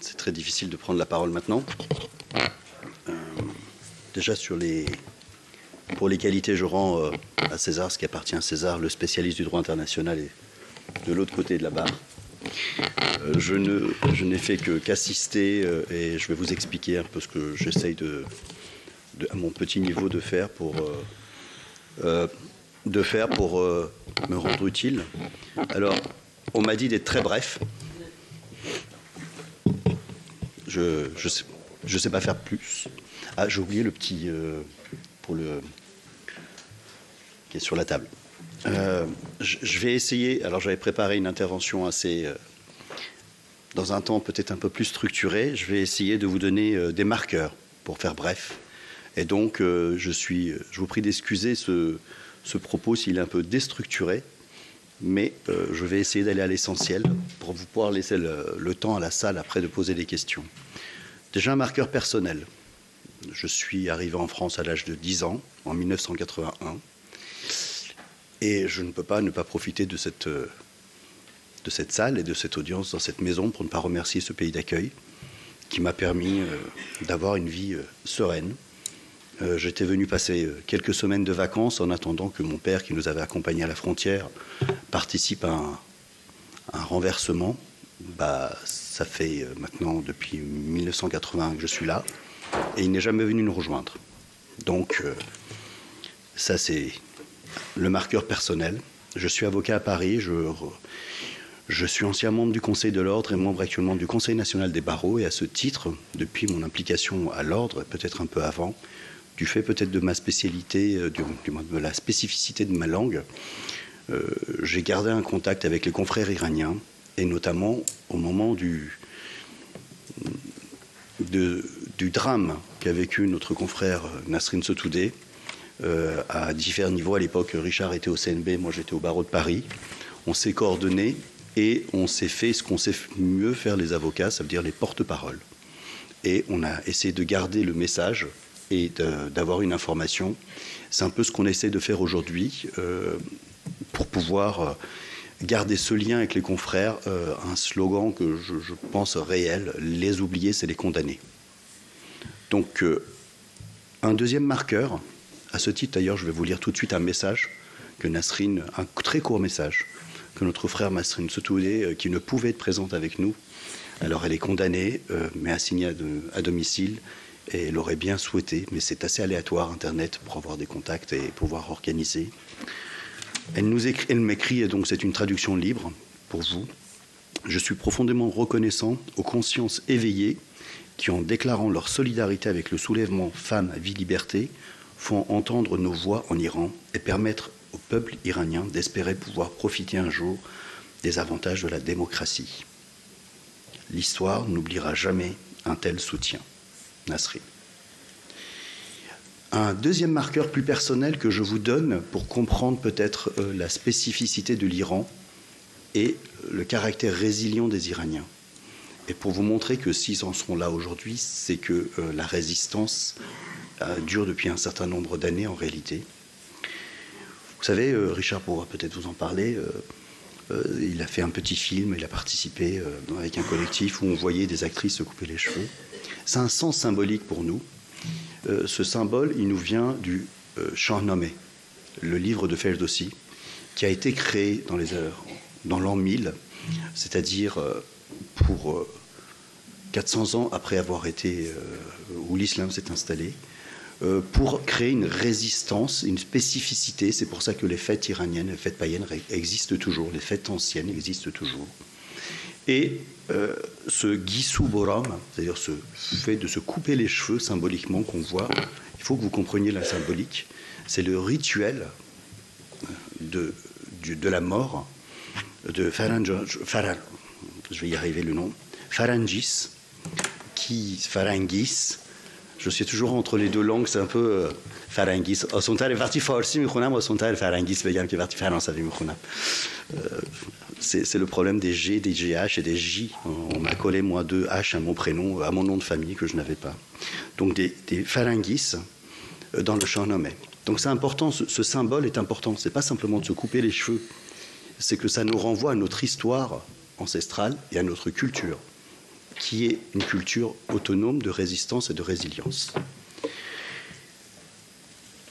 C'est très difficile de prendre la parole maintenant. Déjà pour les qualités, je rends à César ce qui appartient à César, le spécialiste du droit international est de l'autre côté de la barre. Je n'ai fait qu'assister et je vais vous expliquer un peu ce que j'essaye à mon petit niveau de faire pour me rendre utile. Alors, On m'a dit d'être très bref. Je sais pas faire plus. Ah, j'ai oublié le petit qui est sur la table. Je vais essayer. Alors, j'avais préparé une intervention assez dans un temps peut-être un peu plus structuré. Je vais essayer de vous donner des marqueurs pour faire bref. Et donc, je vous prie d'excuser ce propos s'il est un peu déstructuré, mais je vais essayer d'aller à l'essentiel pour vous pouvoir laisser le temps à la salle après de poser des questions. Déjà un marqueur personnel. Je suis arrivé en France à l'âge de 10 ans, en 1981, et je ne peux pas ne pas profiter de cette salle et de cette audience dans cette maison pour ne pas remercier ce pays d'accueil qui m'a permis d'avoir une vie sereine. J'étais venu passer quelques semaines de vacances en attendant que mon père, qui nous avait accompagnés à la frontière, participe à un renversement. Ça fait maintenant depuis 1981 que je suis là et il n'est jamais venu nous rejoindre. Donc ça c'est le marqueur personnel. Je suis avocat à Paris, je suis ancien membre du Conseil de l'Ordre et membre actuellement du Conseil national des barreaux, et à ce titre, depuis mon implication à l'Ordre, peut-être un peu avant, du fait peut-être de ma spécialité, de la spécificité de ma langue, j'ai gardé un contact avec les confrères iraniens, et notamment au moment du drame qu'a vécu notre confrère Nasrin Sotoudeh, à divers niveaux. À l'époque, Richard était au CNB, moi j'étais au barreau de Paris. On s'est coordonnés et on s'est fait ce qu'on sait mieux faire les avocats, ça veut dire les porte-paroles. Et on a essayé de garder le message et d'avoir une information. C'est un peu ce qu'on essaie de faire aujourd'hui pour pouvoir garder ce lien avec les confrères, un slogan que je pense réel, les oublier, c'est les condamner. Donc, un deuxième marqueur, à ce titre d'ailleurs, je vais vous lire tout de suite un message que Nasrin, un très court message, que notre frère Nasrin Sotoudeh, qui ne pouvait être présente avec nous, alors elle est condamnée, mais assignée à domicile, et elle aurait bien souhaité, mais c'est assez aléatoire, Internet, pour avoir des contacts et pouvoir organiser. Elle m'écrit, et donc c'est une traduction libre pour vous. Je suis profondément reconnaissant aux consciences éveillées qui, en déclarant leur solidarité avec le soulèvement Femmes, Vie, Liberté, font entendre nos voix en Iran et permettre au peuple iranien d'espérer pouvoir profiter un jour des avantages de la démocratie. L'histoire n'oubliera jamais un tel soutien. Nasrin. Un deuxième marqueur plus personnel que je vous donne pour comprendre peut-être la spécificité de l'Iran et le caractère résilient des Iraniens. Et pour vous montrer que s'ils en sont là aujourd'hui, c'est que la résistance dure depuis un certain nombre d'années en réalité. Vous savez, Richard pourra peut-être vous en parler, il a fait un petit film, il a participé avec un collectif où on voyait des actrices se couper les cheveux. C'est un sens symbolique pour nous. Ce symbole, il nous vient du Shahnameh, le livre de Ferdowsi, qui a été créé dans l'an 1000, c'est-à-dire pour 400 ans après avoir été où l'islam s'est installé, pour créer une résistance, une spécificité. C'est pour ça que les fêtes iraniennes, les fêtes païennes existent toujours, les fêtes anciennes existent toujours. Et ce Gisou Boram, c'est-à-dire ce fait de se couper les cheveux symboliquement qu'on voit, il faut que vous compreniez la symbolique, c'est le rituel de la mort de je vais y arriver le nom, Farangis, Farangis, je suis toujours entre les deux langues, c'est un peu Farangis. وقتی فارسی میخونم آسان‌تر فرنگیس بگم که وقتی فرانسوی میخونم. C'est le problème des G, des GH et des J. On m'a collé, moi, deux H à mon prénom, à mon nom de famille que je n'avais pas. Donc des Farangis dans le Shahnameh. Donc c'est important, ce symbole est important. C'est pas simplement de se couper les cheveux, c'est que ça nous renvoie à notre histoire ancestrale et à notre culture, qui est une culture autonome de résistance et de résilience.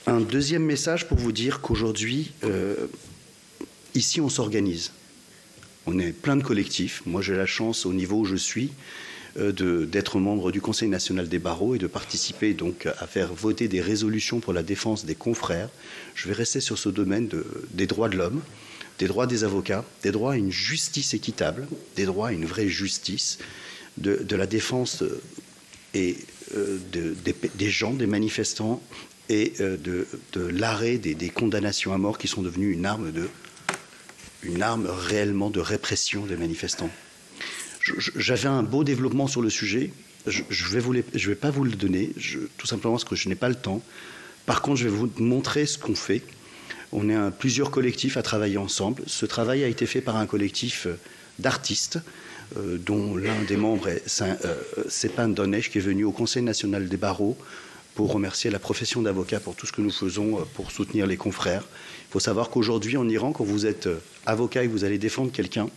Un deuxième message pour vous dire qu'aujourd'hui, ici on s'organise. On est plein de collectifs. Moi j'ai la chance au niveau où je suis d'être membre du Conseil national des barreaux et de participer donc à faire voter des résolutions pour la défense des confrères. Je vais rester sur ce domaine des droits de l'homme. des droits des avocats, des droits à une justice équitable, des droits à une vraie justice, de la défense et des gens, des manifestants, et de l'arrêt des condamnations à mort qui sont devenues une arme réellement de répression des manifestants. J'avais un beau développement sur le sujet. Je vais pas vous le donner, tout simplement parce que je n'ai pas le temps. Par contre, je vais vous montrer ce qu'on fait. On est plusieurs collectifs à travailler ensemble. Ce travail a été fait par un collectif d'artistes, dont l'un des membres est Sepan Donesh, qui est venu au Conseil national des barreaux pour remercier la profession d'avocat pour tout ce que nous faisons pour soutenir les confrères. Il faut savoir qu'aujourd'hui, en Iran, quand vous êtes avocat et que vous allez défendre quelqu'un,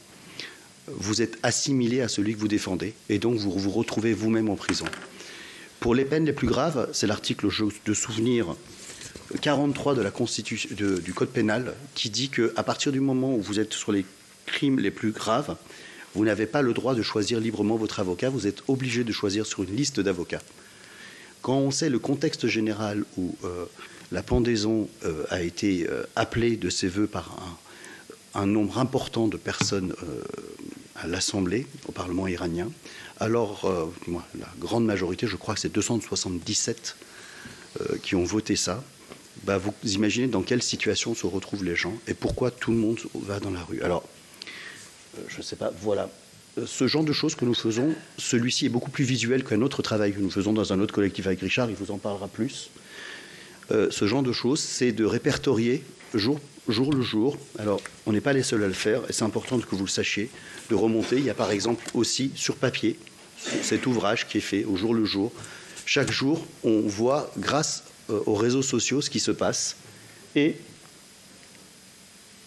vous êtes assimilé à celui que vous défendez, et donc vous vous retrouvez vous-même en prison. Pour les peines les plus graves, c'est l'article de souvenir 43 de la Constitution, du Code pénal, qui dit qu'à partir du moment où vous êtes sur les crimes les plus graves, vous n'avez pas le droit de choisir librement votre avocat, vous êtes obligé de choisir sur une liste d'avocats. Quand on sait le contexte général où la pendaison a été appelée de ses voeux par un nombre important de personnes à l'Assemblée, au Parlement iranien, alors la grande majorité, je crois que c'est 277 qui ont voté ça, vous imaginez dans quelle situation se retrouvent les gens et pourquoi tout le monde va dans la rue. Alors, je ne sais pas, voilà. Ce genre de choses que nous faisons, celui-ci est beaucoup plus visuel qu'un autre travail que nous faisons dans un autre collectif avec Richard, il vous en parlera plus. Ce genre de choses, c'est de répertorier jour le jour. Alors, on n'est pas les seuls à le faire, et c'est important que vous le sachiez, de remonter. Il y a par exemple aussi sur papier cet ouvrage qui est fait au jour le jour. Chaque jour, on voit, grâce aux réseaux sociaux, ce qui se passe, et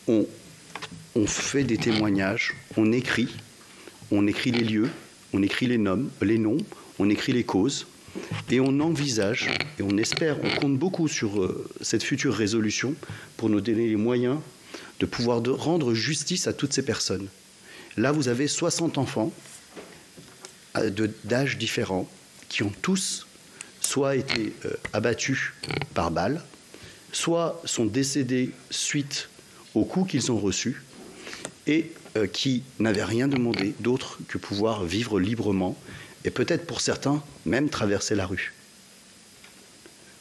on fait des témoignages, on écrit les lieux, on écrit les noms, on écrit les causes, et on envisage, et on espère, on compte beaucoup sur cette future résolution pour nous donner les moyens de pouvoir rendre justice à toutes ces personnes. Là, vous avez 60 enfants d'âges différents qui ont tous soit été abattus par balle, soit sont décédés suite aux coups qu'ils ont reçus, et qui n'avaient rien demandé d'autre que pouvoir vivre librement, et peut-être pour certains, même traverser la rue.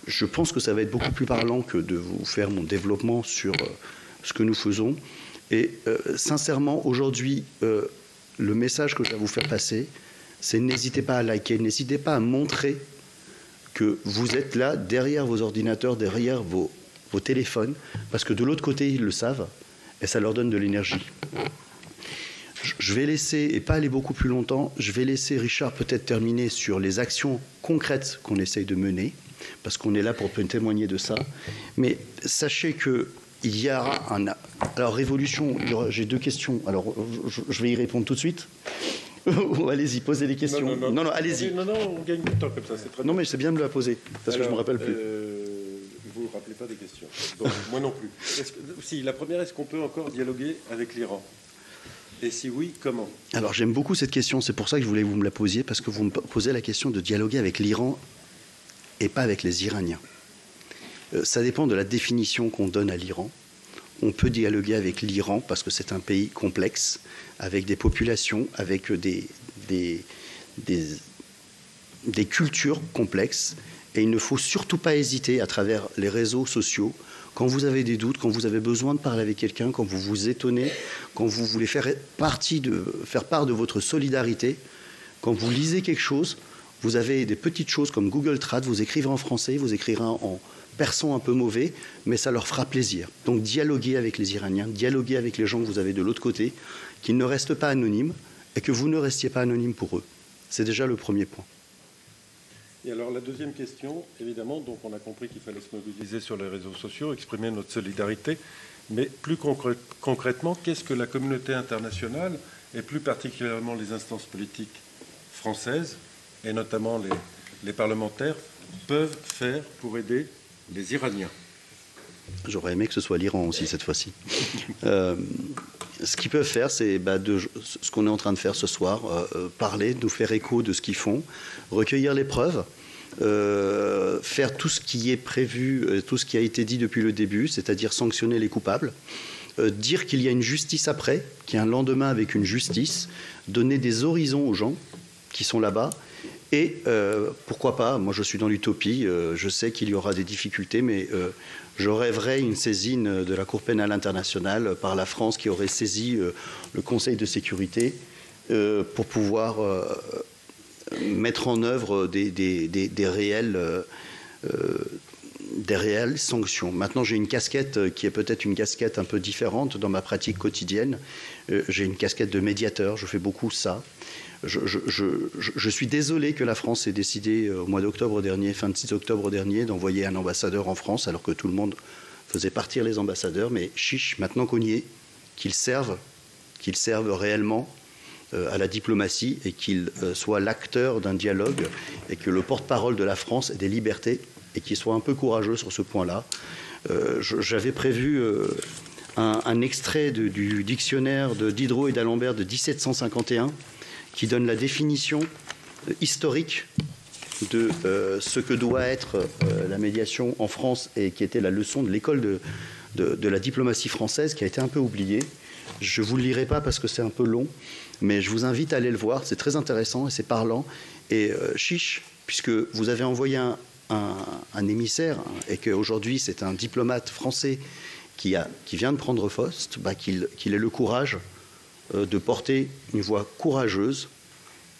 Je pense que ça va être beaucoup plus parlant que de vous faire mon développement sur ce que nous faisons. Et sincèrement, aujourd'hui, le message que je vais vous faire passer, c'est n'hésitez pas à liker, n'hésitez pas à montrer que vous êtes là, derrière vos ordinateurs, derrière vos téléphones, parce que de l'autre côté, ils le savent, et ça leur donne de l'énergie. Je vais laisser, et pas aller beaucoup plus longtemps, je vais laisser Richard peut-être terminer sur les actions concrètes qu'on essaye de mener, parce qu'on est là pour témoigner de ça. Mais sachez qu'il y aura un... Alors, révolution, j'ai deux questions. Alors, je vais y répondre tout de suite. Allez-y, posez des questions. Non, allez-y. Non, on gagne du temps comme ça, c'est très bien. Non, mais c'est bien de me la poser, parce que je ne me rappelle plus. Vous ne vous rappelez pas des questions. Donc, moi non plus. Si, la première, est-ce qu'on peut encore dialoguer avec l'Iran ? Et si oui, comment ? Alors, j'aime beaucoup cette question. C'est pour ça que je voulais que vous me la posiez, parce que vous me posez la question de dialoguer avec l'Iran et pas avec les Iraniens. Ça dépend de la définition qu'on donne à l'Iran. On peut dialoguer avec l'Iran parce que c'est un pays complexe, avec des populations, avec des cultures complexes. Et il ne faut surtout pas hésiter à travers les réseaux sociaux, quand vous avez des doutes, quand vous avez besoin de parler avec quelqu'un, quand vous vous étonnez, quand vous voulez faire part de votre solidarité, quand vous lisez quelque chose, vous avez des petites choses comme Google Trad, vous écrivez en français, vous écrivez en persan un peu mauvais, mais ça leur fera plaisir. Donc dialoguez avec les Iraniens, dialoguez avec les gens que vous avez de l'autre côté, qu'ils ne restent pas anonymes et que vous ne restiez pas anonyme pour eux. C'est déjà le premier point. Et alors la deuxième question, évidemment, donc on a compris qu'il fallait se mobiliser sur les réseaux sociaux, exprimer notre solidarité, mais plus concrètement, qu'est-ce que la communauté internationale, et plus particulièrement les instances politiques françaises, et notamment les parlementaires, peuvent faire pour aider les Iraniens ? J'aurais aimé que ce soit l'Iran aussi cette fois-ci. Ce qu'ils peuvent faire, c'est ce qu'on est en train de faire ce soir, parler, nous faire écho de ce qu'ils font, recueillir les preuves, faire tout ce qui est prévu, tout ce qui a été dit depuis le début, c'est-à-dire sanctionner les coupables, dire qu'il y a une justice après, qu'il y a un lendemain avec une justice, donner des horizons aux gens qui sont là-bas. Et pourquoi pas, moi je suis dans l'utopie, je sais qu'il y aura des difficultés, mais je rêverais une saisine de la Cour pénale internationale par la France qui aurait saisi le Conseil de sécurité pour pouvoir mettre en œuvre des réelles sanctions. Maintenant, j'ai une casquette qui est peut-être une casquette un peu différente dans ma pratique quotidienne. J'ai une casquette de médiateur, je fais beaucoup ça. Je suis désolé que la France ait décidé au mois d'octobre dernier, fin de 6 octobre dernier, d'envoyer un ambassadeur en France, alors que tout le monde faisait partir les ambassadeurs. Mais chiche, maintenant qu'on y est, qu'ils servent réellement à la diplomatie et qu'il soit l'acteur d'un dialogue et que le porte-parole de la France ait des libertés et qu'il soit un peu courageux sur ce point-là. J'avais prévu un extrait du dictionnaire de Diderot et d'Alembert de 1751 qui donne la définition historique de ce que doit être la médiation en France et qui était la leçon de l'école de la diplomatie française qui a été un peu oubliée. Je ne vous le lirai pas parce que c'est un peu long, mais je vous invite à aller le voir, c'est très intéressant et c'est parlant. Et chiche, puisque vous avez envoyé un émissaire et qu'aujourd'hui c'est un diplomate français qui vient de prendre poste, qu'il ait le courage de porter une voix courageuse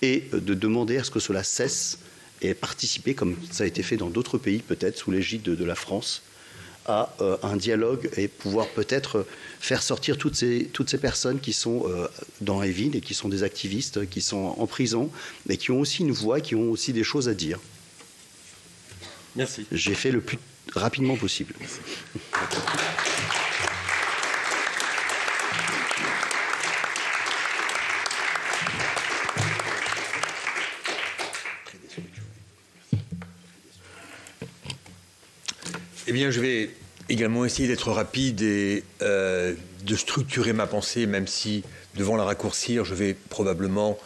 et de demander à ce que cela cesse et participer, comme ça a été fait dans d'autres pays peut-être, sous l'égide de la France, à un dialogue et pouvoir peut-être faire sortir toutes ces personnes qui sont dans Evin et qui sont des activistes, qui sont en prison, mais qui ont aussi une voix, qui ont aussi des choses à dire. Merci. J'ai fait le plus rapidement possible. Merci. Eh bien, je vais également essayer d'être rapide et de structurer ma pensée, même si, devant la raccourcir, je vais probablement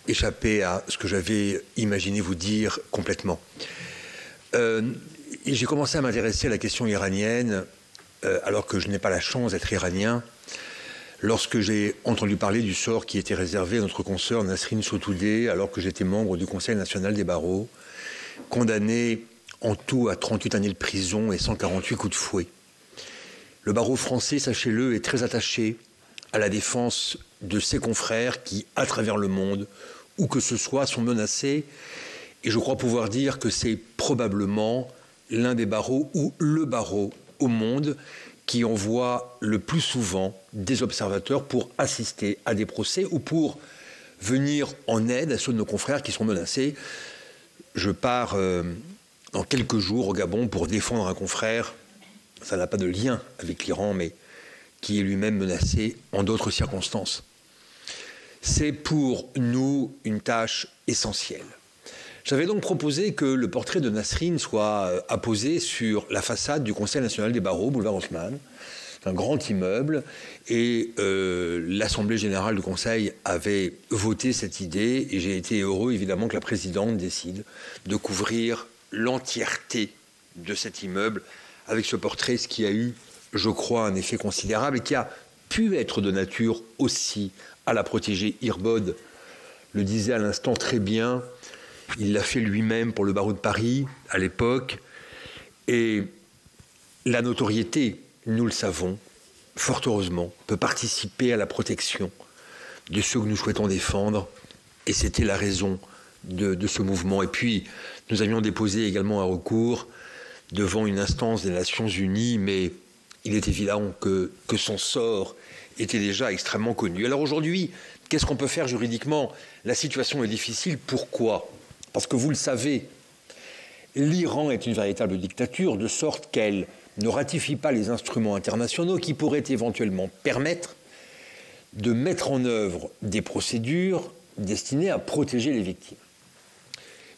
échapper à ce que j'avais imaginé vous dire complètement. Et j'ai commencé à m'intéresser à la question iranienne, alors que je n'ai pas la chance d'être iranien, lorsque j'ai entendu parler du sort qui était réservé à notre consoeur Nasrin Sotoudeh, alors que j'étais membre du Conseil national des barreaux, condamné en tout à 38 années de prison et 148 coups de fouet. Le barreau français, sachez-le, est très attaché à la défense de ses confrères qui, à travers le monde, où que ce soit, sont menacés. Et je crois pouvoir dire que c'est probablement l'un des barreaux ou le barreau au monde qui envoie le plus souvent des observateurs pour assister à des procès ou pour venir en aide à ceux de nos confrères qui sont menacés. Je pars dans quelques jours au Gabon pour défendre un confrère, ça n'a pas de lien avec l'Iran, mais qui est lui-même menacé en d'autres circonstances. C'est pour nous une tâche essentielle. J'avais donc proposé que le portrait de Nasrin soit apposé sur la façade du Conseil national des barreaux, boulevard Haussmann. C'est un grand immeuble et l'Assemblée générale du Conseil avait voté cette idée et j'ai été heureux évidemment que la présidente décide de couvrir l'entièreté de cet immeuble avec ce portrait, ce qui a eu, je crois, un effet considérable et qui a pu être de nature aussi à la protéger. Irbod le disait à l'instant très bien, il l'a fait lui-même pour le barreau de Paris à l'époque et la notoriété, nous le savons, fort heureusement, peut participer à la protection de ceux que nous souhaitons défendre et c'était la raison de ce mouvement. Et puis, nous avions déposé également un recours devant une instance des Nations Unies, mais il est évident que son sort était déjà extrêmement connu. Alors aujourd'hui, qu'est-ce qu'on peut faire juridiquement? La situation est difficile. Pourquoi? Parce que vous le savez, l'Iran est une véritable dictature, de sorte qu'elle ne ratifie pas les instruments internationaux qui pourraient éventuellement permettre de mettre en œuvre des procédures destinées à protéger les victimes.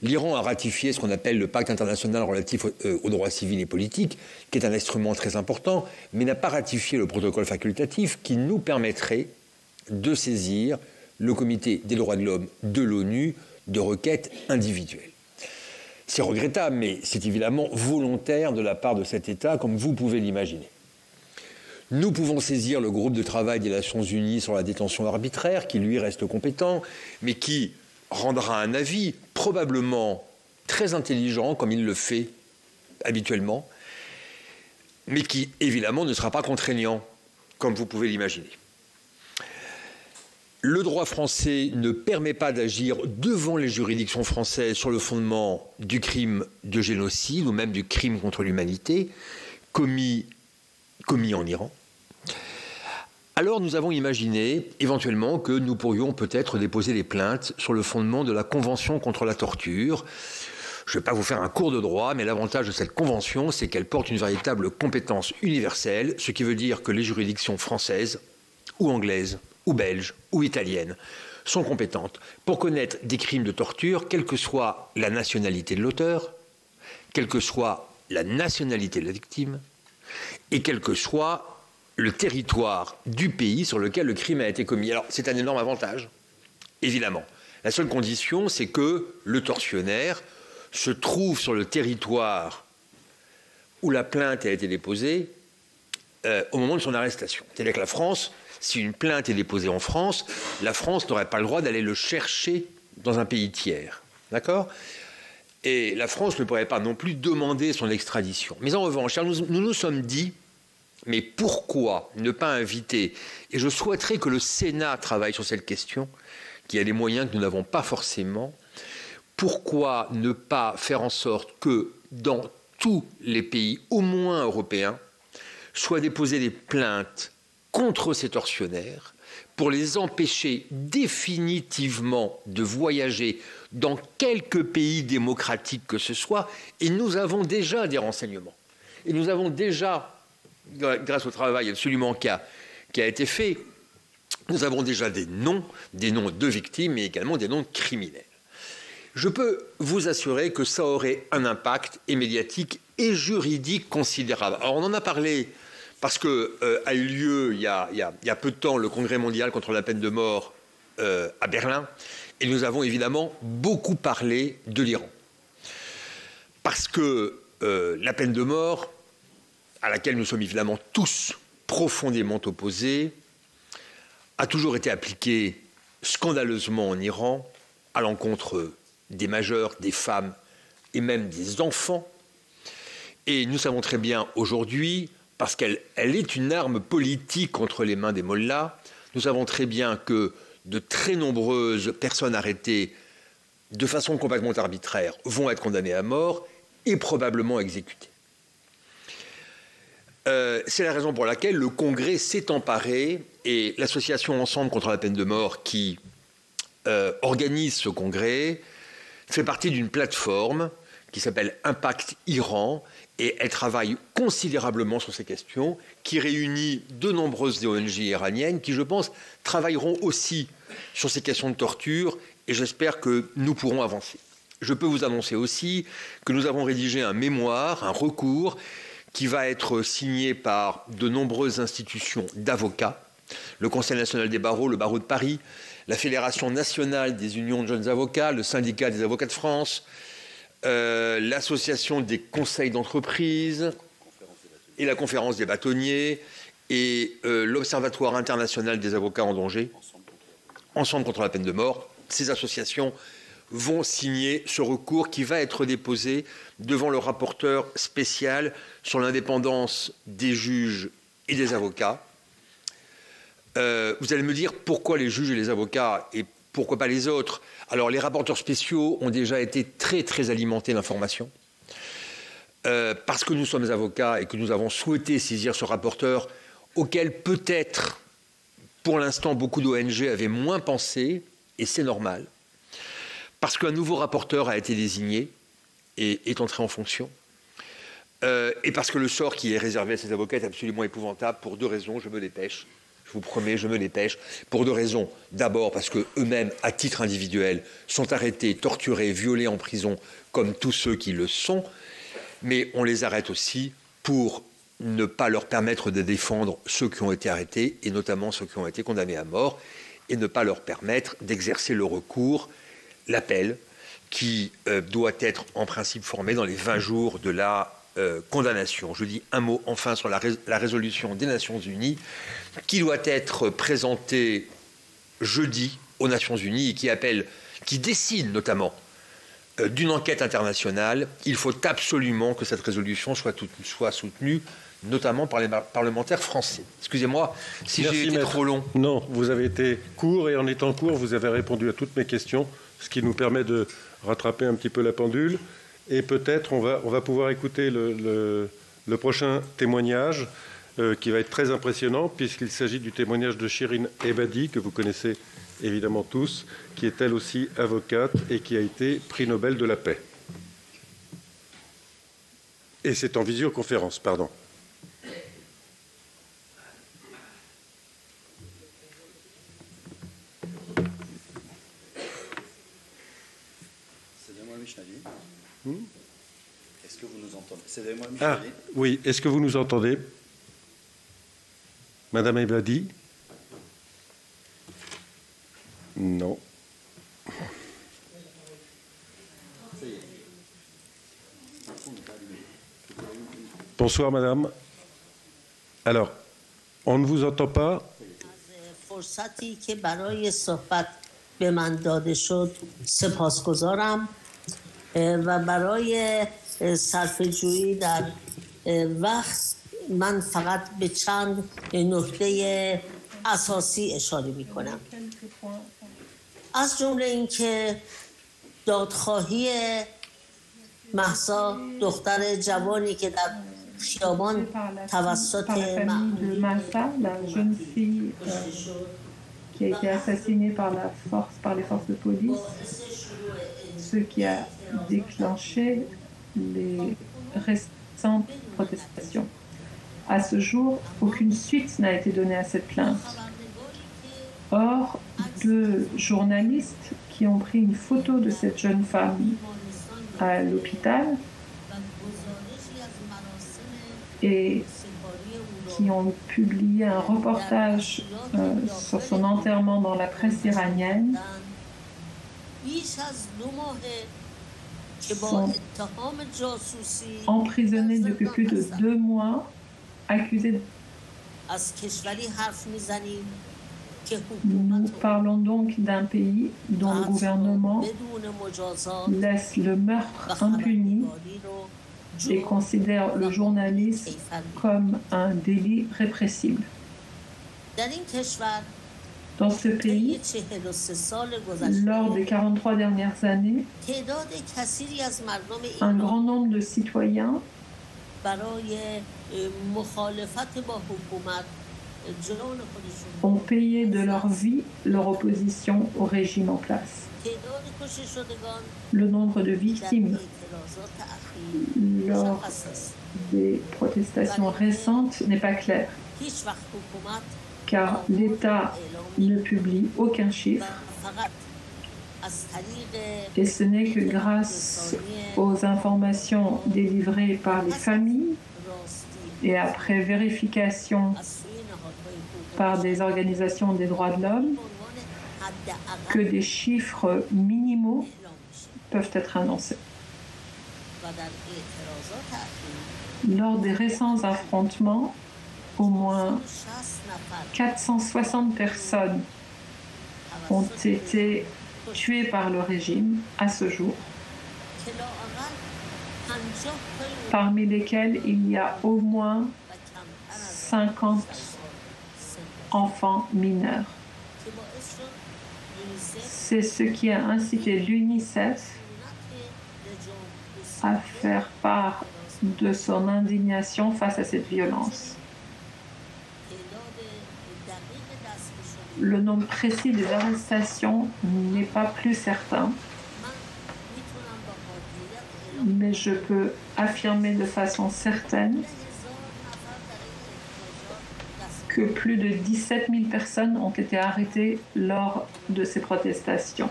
L'Iran a ratifié ce qu'on appelle le pacte international relatif aux droits civils et politiques, qui est un instrument très important, mais n'a pas ratifié le protocole facultatif qui nous permettrait de saisir le comité des droits de l'homme de l'ONU de requêtes individuelles. C'est regrettable, mais c'est évidemment volontaire de la part de cet État, comme vous pouvez l'imaginer. Nous pouvons saisir le groupe de travail des Nations Unies sur la détention arbitraire, qui lui reste compétent, mais qui rendra un avis probablement très intelligent, comme il le fait habituellement, mais qui évidemment ne sera pas contraignant, comme vous pouvez l'imaginer. Le droit français ne permet pas d'agir devant les juridictions françaises sur le fondement du crime de génocide ou même du crime contre l'humanité commis en Iran. Alors nous avons imaginé éventuellement que nous pourrions peut-être déposer des plaintes sur le fondement de la Convention contre la torture. Je ne vais pas vous faire un cours de droit, mais l'avantage de cette convention, c'est qu'elle porte une véritable compétence universelle, ce qui veut dire que les juridictions françaises ou anglaises ou belges ou italiennes sont compétentes pour connaître des crimes de torture, quelle que soit la nationalité de l'auteur, quelle que soit la nationalité de la victime, et quel que soit le territoire du pays sur lequel le crime a été commis. Alors, c'est un énorme avantage, évidemment. La seule condition, c'est que le tortionnaire se trouve sur le territoire où la plainte a été déposée au moment de son arrestation. C'est-à-dire que la France, si une plainte est déposée en France, la France n'aurait pas le droit d'aller le chercher dans un pays tiers. D'accord ? Et la France ne pourrait pas non plus demander son extradition. Mais en revanche, nous nous sommes dit, mais pourquoi ne pas inviter, et je souhaiterais que le Sénat travaille sur cette question, qui a des moyens que nous n'avons pas forcément, pourquoi ne pas faire en sorte que dans tous les pays, au moins européens, soient déposées des plaintes contre ces tortionnaires pour les empêcher définitivement de voyager dans quelque pays démocratique que ce soit. Et nous avons déjà des renseignements. Et nous avons déjà, grâce au travail absolument qui a été fait, nous avons déjà des noms de victimes, mais également des noms de criminels. Je peux vous assurer que ça aurait un impact médiatique et juridique considérable. Alors on en a parlé parce qu'a eu lieu il y a peu de temps le Congrès mondial contre la peine de mort à Berlin, et nous avons évidemment beaucoup parlé de l'Iran. Parce que la peine de mort, à laquelle nous sommes évidemment tous profondément opposés, a toujours été appliquée scandaleusement en Iran à l'encontre des majeurs, des femmes et même des enfants. Et nous savons très bien aujourd'hui, parce qu'elle est une arme politique entre les mains des mollahs, nous savons très bien que de très nombreuses personnes arrêtées de façon complètement arbitraire vont être condamnées à mort et probablement exécutées. C'est la raison pour laquelle le Congrès s'est emparé, et l'association Ensemble contre la peine de mort qui organise ce congrès fait partie d'une plateforme qui s'appelle Impact Iran, et elle travaille considérablement sur ces questions, qui réunit de nombreuses ONG iraniennes qui, je pense, travailleront aussi sur ces questions de torture, et j'espère que nous pourrons avancer. Je peux vous annoncer aussi que nous avons rédigé un mémoire, un recours, qui va être signé par de nombreuses institutions d'avocats, le Conseil national des barreaux, le barreau de Paris, la Fédération nationale des unions de jeunes avocats, le syndicat des avocats de France, l'association des conseils d'entreprise et la conférence des bâtonniers et l'Observatoire international des avocats en danger, Ensemble contre la peine de mort. Ces associations vont signer ce recours qui va être déposé devant le rapporteur spécial sur l'indépendance des juges et des avocats. Vous allez me dire pourquoi les juges et les avocats et pourquoi pas les autres? Alors les rapporteurs spéciaux ont déjà été très très alimentés d'informations. Parce que nous sommes avocats et que nous avons souhaité saisir ce rapporteur auquel peut-être pour l'instant beaucoup d'ONG avaient moins pensé, et c'est normal. Parce qu'un nouveau rapporteur a été désigné et est entré en fonction. Et parce que le sort qui est réservé à ces avocats est absolument épouvantable pour deux raisons, je me dépêche. Je vous promets, je me dépêche. Pour deux raisons. D'abord parce qu'eux-mêmes, à titre individuel, sont arrêtés, torturés, violés en prison, comme tous ceux qui le sont. Mais on les arrête aussi pour ne pas leur permettre de défendre ceux qui ont été arrêtés, et notamment ceux qui ont été condamnés à mort, et ne pas leur permettre d'exercer le recours, l'appel, qui doit être en principe formé dans les 20 jours de la condamnation. Je dis un mot enfin sur la résolution des Nations Unies qui doit être présentée jeudi aux Nations Unies et qui décide notamment d'une enquête internationale. Il faut absolument que cette résolution soit soutenue, notamment par les parlementaires français. Excusez-moi si j'ai été trop long. Non, vous avez été court et en étant court, vous avez répondu à toutes mes questions, ce qui nous permet de rattraper un petit peu la pendule. Et peut-être on va pouvoir écouter le prochain témoignage qui va être très impressionnant puisqu'il s'agit du témoignage de Shirin Ebadi, que vous connaissez évidemment tous, qui est elle aussi avocate et qui a été prix Nobel de la paix. Et c'est en visioconférence, pardon. Est-ce que vous nous entendez? Ah, oui, est-ce que vous nous entendez? Madame Ebadi? Non. Bonsoir, madame. Alors, on ne vous entend pas? به من داده شد سپاسگزارم و برای صرفه‌جویی در وقت من فقط به چند نکته اساسی اشاره می‌کنم. از جمله اینکه دادخواهی مهسا دختر جوانی که در خیابان توسط qui a été assassinée par les forces de police, ce qui a déclenché les récentes protestations. À ce jour, aucune suite n'a été donnée à cette plainte. Or, 2 journalistes qui ont pris une photo de cette jeune femme à l'hôpital et qui ont publié un reportage sur son enterrement dans la presse iranienne sont emprisonnés depuis plus de 2 mois, accusés de... Nous parlons donc d'un pays dont le gouvernement laisse le meurtre impuni et considère le journalisme comme un délit répressible. Dans ce pays, lors des 43 dernières années, un grand nombre de citoyens ont payé de leur vie leur opposition au régime en place. Le nombre de victimes lors des protestations récentes n'est pas clair, car l'État ne publie aucun chiffre et ce n'est que grâce aux informations délivrées par les familles et après vérification par des organisations des droits de l'homme que des chiffres minimaux peuvent être annoncés. Lors des récents affrontements, au moins 460 personnes ont été tuées par le régime à ce jour, parmi lesquels il y a au moins 50 enfants mineurs. C'est ce qui a incité l'UNICEF à faire part de son indignation face à cette violence. Le nombre précis des arrestations n'est pas plus certain, mais je peux affirmer de façon certaine que plus de 17 000 personnes ont été arrêtées lors de ces protestations.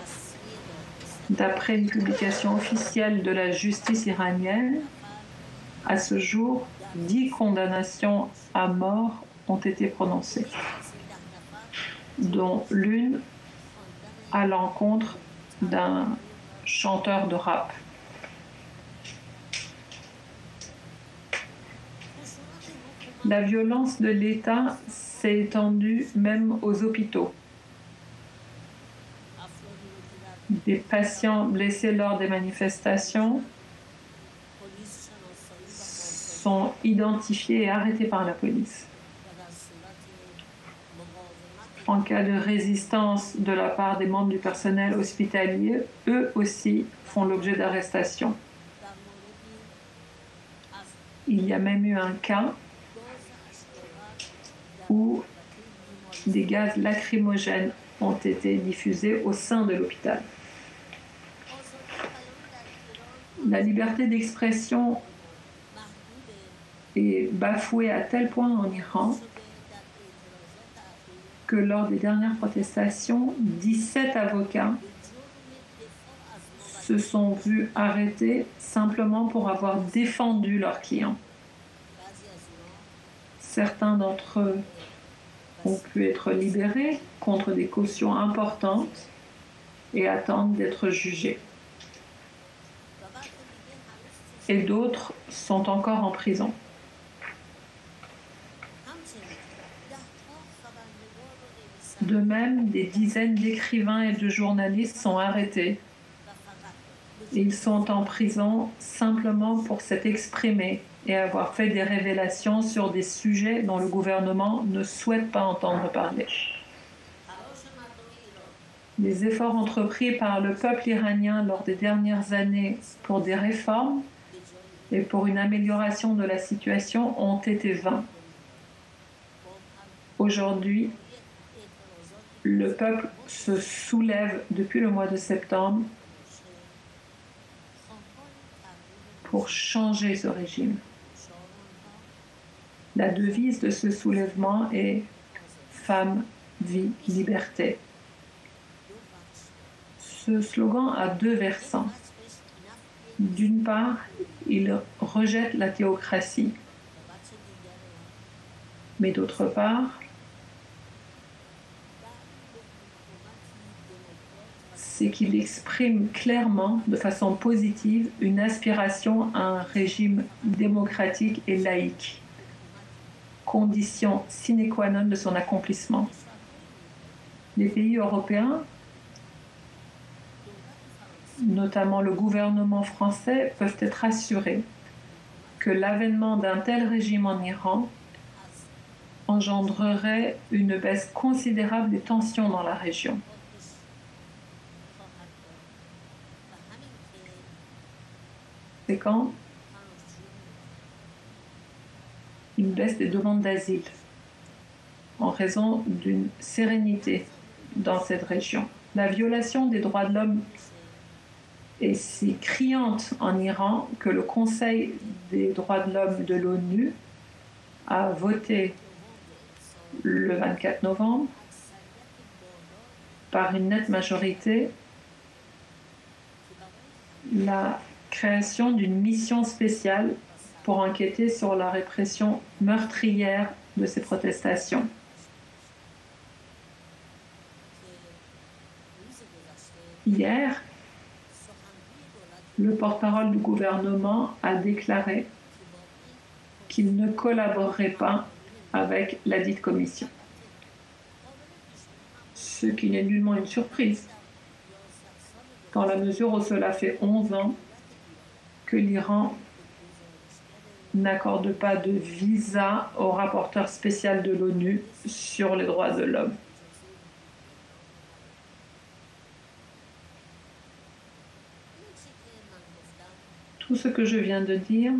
D'après une publication officielle de la justice iranienne, à ce jour, 10 condamnations à mort ont été prononcées, dont l'une à l'encontre d'un chanteur de rap. La violence de l'État s'est étendue même aux hôpitaux. Des patients blessés lors des manifestations sont identifiés et arrêtés par la police. En cas de résistance de la part des membres du personnel hospitalier, eux aussi font l'objet d'arrestations. Il y a même eu un cas où des gaz lacrymogènes ont été diffusés au sein de l'hôpital. La liberté d'expression est bafouée à tel point en Iran que lors des dernières protestations, 17 avocats se sont vus arrêtés simplement pour avoir défendu leurs clients. Certains d'entre eux ont pu être libérés contre des cautions importantes et attendent d'être jugés. Et d'autres sont encore en prison. De même, des dizaines d'écrivains et de journalistes sont arrêtés. Ils sont en prison simplement pour s'être exprimés et avoir fait des révélations sur des sujets dont le gouvernement ne souhaite pas entendre parler. Les efforts entrepris par le peuple iranien lors des dernières années pour des réformes et pour une amélioration de la situation ont été vains. Aujourd'hui, le peuple se soulève depuis le mois de septembre pour changer ce régime. La devise de ce soulèvement est « Femme, vie, liberté ». Ce slogan a deux versants. D'une part, il rejette la théocratie, mais d'autre part, c'est qu'il exprime clairement, de façon positive, une aspiration à un régime démocratique et laïque, condition sine qua non de son accomplissement. Les pays européens, notamment le gouvernement français, peuvent être assurés que l'avènement d'un tel régime en Iran engendrerait une baisse considérable des tensions dans la région. Conséquent, une baisse des demandes d'asile en raison d'une sérénité dans cette région. La violation des droits de l'homme est si criante en Iran que le Conseil des droits de l'homme de l'ONU a voté le 24 novembre par une nette majorité la création d'une mission spéciale pour enquêter sur la répression meurtrière de ces protestations. Hier, le porte-parole du gouvernement a déclaré qu'il ne collaborerait pas avec la dite commission. Ce qui n'est nullement une surprise, dans la mesure où cela fait 11 ans que l'Iran n'accorde pas de visa au rapporteur spécial de l'ONU sur les droits de l'homme. Tout ce que je viens de dire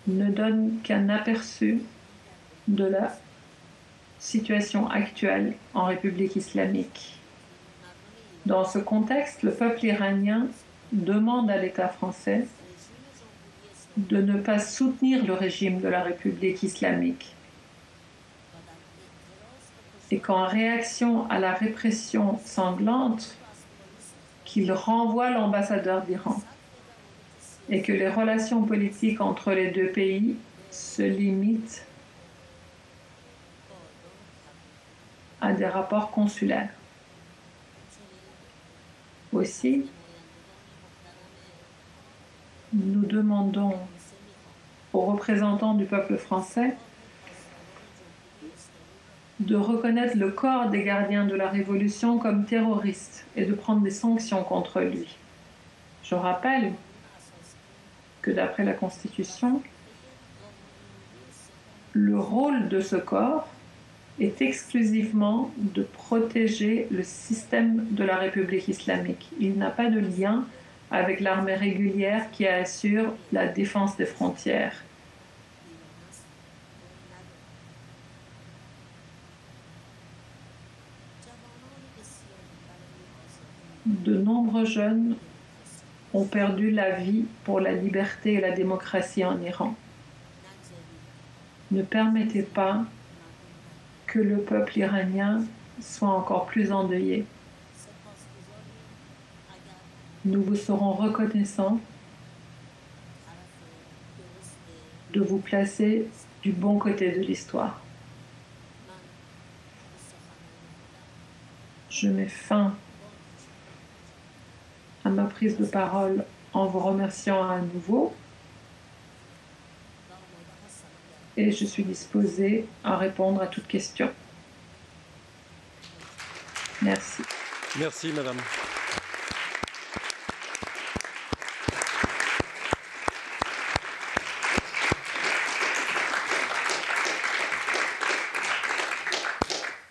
ne donne qu'un aperçu de la situation actuelle en République islamique. Dans ce contexte, le peuple iranien demande à l'État français de ne pas soutenir le régime de la République islamique et qu'en réaction à la répression sanglante, qu'il renvoie l'ambassadeur d'Iran et que les relations politiques entre les deux pays se limitent à des rapports consulaires. Aussi, nous demandons aux représentants du peuple français de reconnaître le corps des gardiens de la Révolution comme terroriste et de prendre des sanctions contre lui. Je rappelle que d'après la Constitution, le rôle de ce corps est exclusivement de protéger le système de la République islamique. Il n'a pas de lien avec l'armée régulière qui assure la défense des frontières. De nombreux jeunes ont perdu la vie pour la liberté et la démocratie en Iran. Ne permettez pas que le peuple iranien soit encore plus endeuillé. Nous vous serons reconnaissants de vous placer du bon côté de l'histoire. Je mets fin à ma prise de parole en vous remerciant à nouveau et je suis disposée à répondre à toutes questions. Merci. Merci, madame.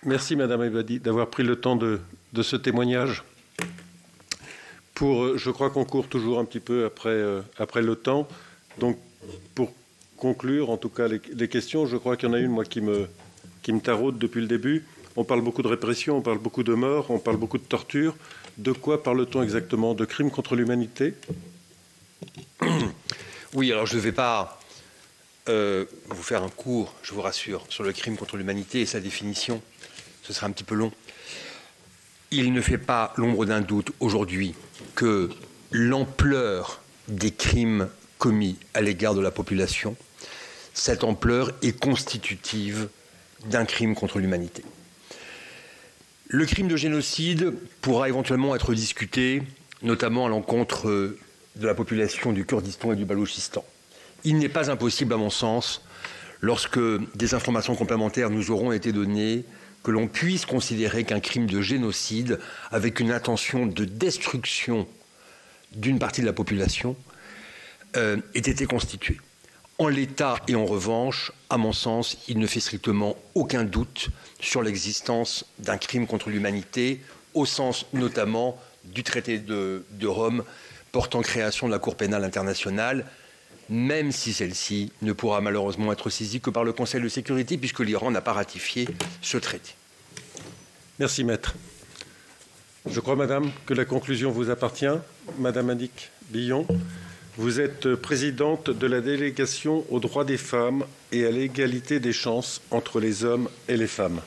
Merci, madame Ebadi, d'avoir pris le temps de ce témoignage. Je crois qu'on court toujours un petit peu après le temps. Donc, pour conclure, en tout cas, les questions, je crois qu'il y en a une, moi, qui me taraude depuis le début. On parle beaucoup de répression, on parle beaucoup de morts, on parle beaucoup de torture. De quoi parle-t-on exactement? De crimes contre l'humanité? Oui, alors je ne vais pas vous faire un cours, je vous rassure, sur le crime contre l'humanité et sa définition. Ce sera un petit peu long. Il ne fait pas l'ombre d'un doute aujourd'hui que l'ampleur des crimes commis à l'égard de la population, cette ampleur est constitutive d'un crime contre l'humanité. Le crime de génocide pourra éventuellement être discuté, notamment à l'encontre de la population du Kurdistan et du Baloutchistan. Il n'est pas impossible, à mon sens, lorsque des informations complémentaires nous auront été données, que l'on puisse considérer qu'un crime de génocide, avec une intention de destruction d'une partie de la population, ait été constitué. En l'état et en revanche, à mon sens, il ne fait strictement aucun doute sur l'existence d'un crime contre l'humanité, au sens notamment du traité de Rome portant création de la Cour pénale internationale, même si celle-ci ne pourra malheureusement être saisie que par le Conseil de sécurité, puisque l'Iran n'a pas ratifié ce traité. Merci, maître. Je crois, madame, que la conclusion vous appartient. Madame Annick Billon, vous êtes présidente de la délégation aux droits des femmes et à l'égalité des chances entre les hommes et les femmes.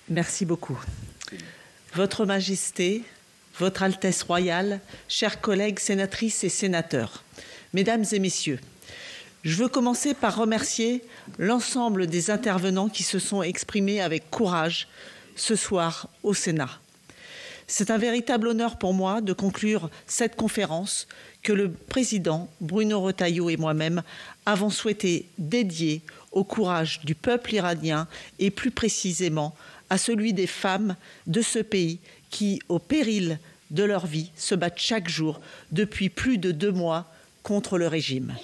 Merci beaucoup. Votre Majesté, Votre Altesse royale, chers collègues sénatrices et sénateurs, Mesdames et Messieurs, je veux commencer par remercier l'ensemble des intervenants qui se sont exprimés avec courage ce soir au Sénat. C'est un véritable honneur pour moi de conclure cette conférence que le président Bruno Retailleau et moi-même avons souhaité dédier au courage du peuple iranien et plus précisément à celui des femmes de ce pays qui, au péril de leur vie, se battent chaque jour depuis plus de 2 mois contre le régime.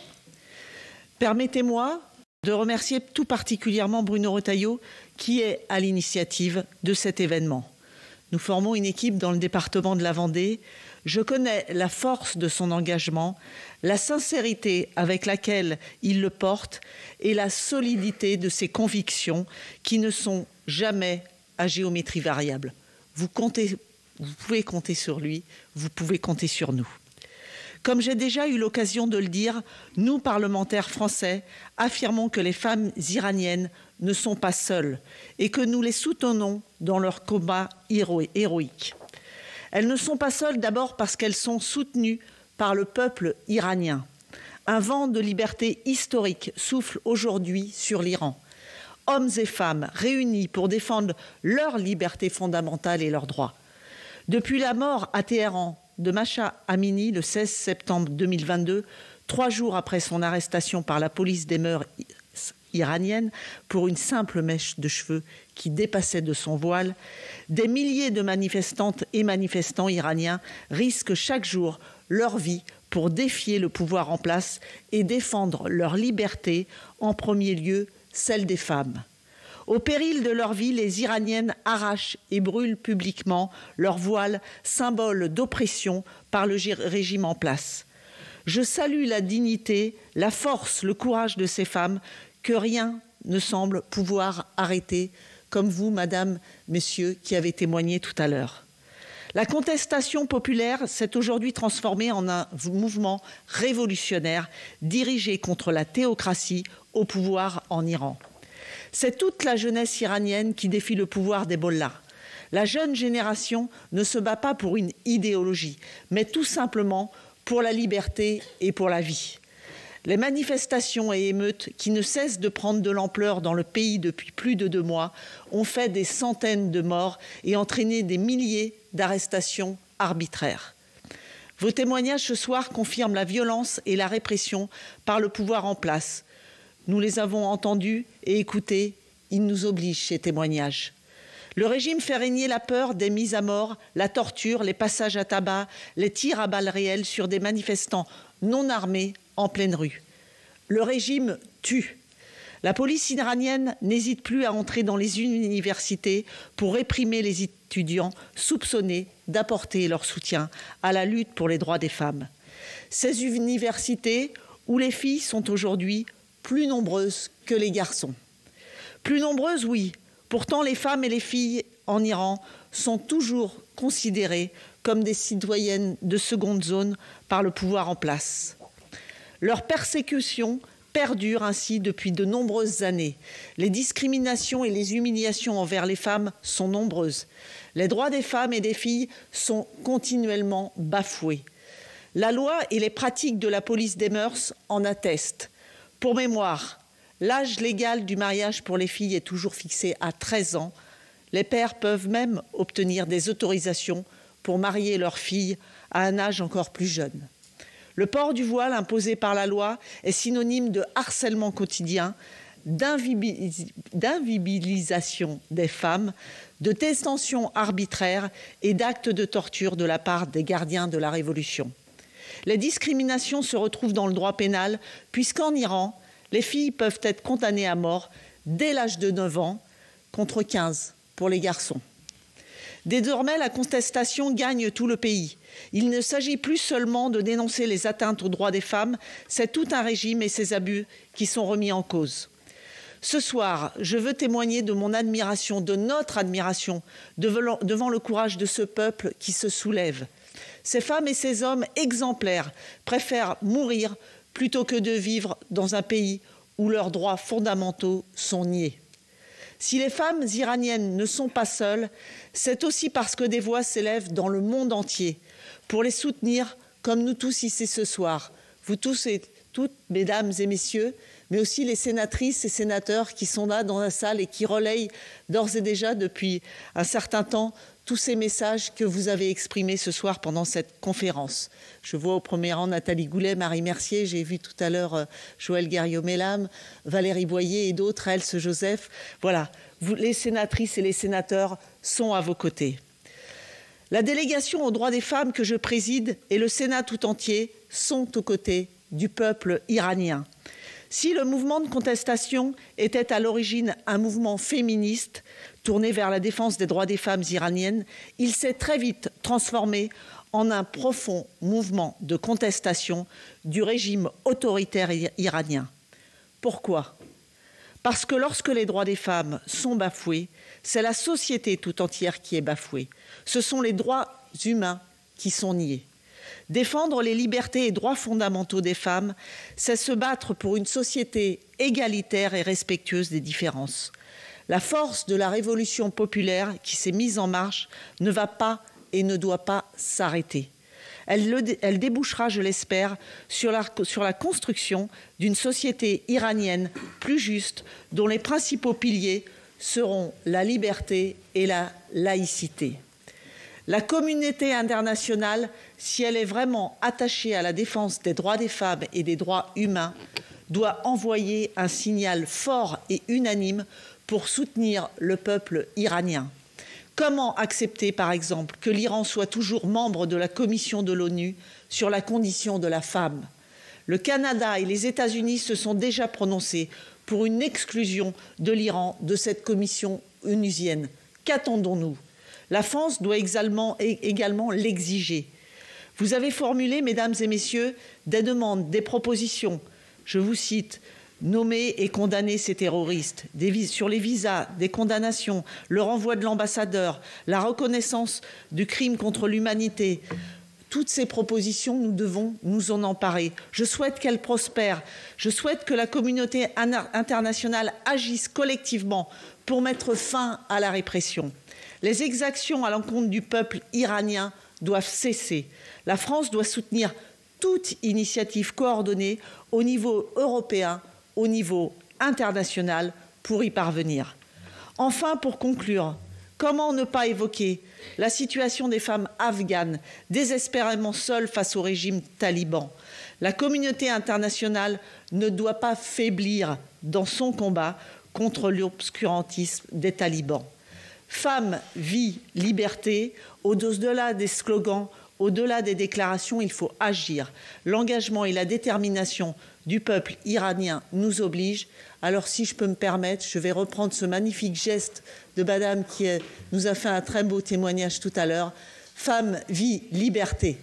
Permettez-moi de remercier tout particulièrement Bruno Retailleau qui est à l'initiative de cet événement. Nous formons une équipe dans le département de la Vendée. Je connais la force de son engagement, la sincérité avec laquelle il le porte et la solidité de ses convictions qui ne sont jamais à géométrie variable. Vous pouvez compter sur lui, vous pouvez compter sur nous. Comme j'ai déjà eu l'occasion de le dire, nous, parlementaires français, affirmons que les femmes iraniennes ne sont pas seules et que nous les soutenons dans leur combat héroïque. Elles ne sont pas seules d'abord parce qu'elles sont soutenues par le peuple iranien. Un vent de liberté historique souffle aujourd'hui sur l'Iran. Hommes et femmes réunis pour défendre leur liberté fondamentale et leurs droits. Depuis la mort à Téhéran de Mahsa Amini le 16 septembre 2022, 3 jours après son arrestation par la police des mœurs iranienne pour une simple mèche de cheveux qui dépassait de son voile, des milliers de manifestantes et manifestants iraniens risquent chaque jour leur vie pour défier le pouvoir en place et défendre leur liberté, en premier lieu celle des femmes. Au péril de leur vie, les Iraniennes arrachent et brûlent publiquement leur voile, symbole d'oppression par le régime en place. Je salue la dignité, la force, le courage de ces femmes que rien ne semble pouvoir arrêter, comme vous, madame, messieurs, qui avez témoigné tout à l'heure. La contestation populaire s'est aujourd'hui transformée en un mouvement révolutionnaire dirigé contre la théocratie au pouvoir en Iran. C'est toute la jeunesse iranienne qui défie le pouvoir des mollahs. La jeune génération ne se bat pas pour une idéologie, mais tout simplement pour la liberté et pour la vie. Les manifestations et émeutes qui ne cessent de prendre de l'ampleur dans le pays depuis plus de 2 mois ont fait des centaines de morts et entraîné des milliers d'arrestations arbitraires. Vos témoignages ce soir confirment la violence et la répression par le pouvoir en place. Nous les avons entendus et écoutés, ils nous obligent ces témoignages. Le régime fait régner la peur des mises à mort, la torture, les passages à tabac, les tirs à balles réelles sur des manifestants non armés en pleine rue. Le régime tue. La police iranienne n'hésite plus à entrer dans les universités pour réprimer les étudiants soupçonnés d'apporter leur soutien à la lutte pour les droits des femmes. Ces universités où les filles sont aujourd'hui plus nombreuses que les garçons. Plus nombreuses, oui. Pourtant, les femmes et les filles en Iran sont toujours considérées comme des citoyennes de seconde zone par le pouvoir en place. Leur persécution perdure ainsi depuis de nombreuses années. Les discriminations et les humiliations envers les femmes sont nombreuses. Les droits des femmes et des filles sont continuellement bafoués. La loi et les pratiques de la police des mœurs en attestent. Pour mémoire, l'âge légal du mariage pour les filles est toujours fixé à 13 ans. Les pères peuvent même obtenir des autorisations pour marier leurs filles à un âge encore plus jeune. Le port du voile imposé par la loi est synonyme de harcèlement quotidien, d'invisibilisation des femmes, de détention arbitraire et d'actes de torture de la part des gardiens de la Révolution. Les discriminations se retrouvent dans le droit pénal, puisqu'en Iran, les filles peuvent être condamnées à mort dès l'âge de 9 ans, contre 15 pour les garçons. Désormais, la contestation gagne tout le pays. Il ne s'agit plus seulement de dénoncer les atteintes aux droits des femmes, c'est tout un régime et ses abus qui sont remis en cause. Ce soir, je veux témoigner de mon admiration, de notre admiration, devant le courage de ce peuple qui se soulève. Ces femmes et ces hommes exemplaires préfèrent mourir plutôt que de vivre dans un pays où leurs droits fondamentaux sont niés. Si les femmes iraniennes ne sont pas seules, c'est aussi parce que des voix s'élèvent dans le monde entier pour les soutenir, comme nous tous ici ce soir, vous tous et toutes, mesdames et messieurs, mais aussi les sénatrices et sénateurs qui sont là dans la salle et qui relayent d'ores et déjà depuis un certain temps tous ces messages que vous avez exprimés ce soir pendant cette conférence. Je vois au premier rang Nathalie Goulet, Marie Mercier, j'ai vu tout à l'heure Joëlle Guerriot-Mellam, Valérie Boyer et d'autres, Else Joseph. Voilà, vous, les sénatrices et les sénateurs sont à vos côtés. La délégation aux droits des femmes que je préside et le Sénat tout entier sont aux côtés du peuple iranien. Si le mouvement de contestation était à l'origine un mouvement féministe tourné vers la défense des droits des femmes iraniennes, il s'est très vite transformé en un profond mouvement de contestation du régime autoritaire iranien. Pourquoi ? Parce que lorsque les droits des femmes sont bafoués, c'est la société tout entière qui est bafouée. Ce sont les droits humains qui sont niés. Défendre les libertés et droits fondamentaux des femmes, c'est se battre pour une société égalitaire et respectueuse des différences. La force de la révolution populaire qui s'est mise en marche ne va pas et ne doit pas s'arrêter. Elle débouchera, je l'espère, sur la construction d'une société iranienne plus juste, dont les principaux piliers seront la liberté et la laïcité. La communauté internationale, si elle est vraiment attachée à la défense des droits des femmes et des droits humains, doit envoyer un signal fort et unanime pour soutenir le peuple iranien. Comment accepter, par exemple, que l'Iran soit toujours membre de la Commission de l'ONU sur la condition de la femme? Le Canada et les États-Unis se sont déjà prononcés pour une exclusion de l'Iran de cette commission onusienne. Qu'attendons-nous? La France doit également l'exiger. Vous avez formulé, mesdames et messieurs, des demandes, des propositions. Je vous cite: nommer et condamner ces terroristes, sur les visas, des condamnations, le renvoi de l'ambassadeur, la reconnaissance du crime contre l'humanité. Toutes ces propositions, nous devons nous en emparer. Je souhaite qu'elles prospèrent. Je souhaite que la communauté internationale agisse collectivement pour mettre fin à la répression. Les exactions à l'encontre du peuple iranien doivent cesser. La France doit soutenir toute initiative coordonnée au niveau européen, au niveau international, pour y parvenir. Enfin, pour conclure, comment ne pas évoquer la situation des femmes afghanes, désespérément seules face au régime taliban? La communauté internationale ne doit pas faiblir dans son combat contre l'obscurantisme des talibans. Femmes, vie, liberté, au-delà des slogans, au-delà des déclarations, il faut agir. L'engagement et la détermination du peuple iranien nous obligent. Alors, si je peux me permettre, je vais reprendre ce magnifique geste de madame qui nous a fait un très beau témoignage tout à l'heure. Femme, vie, liberté.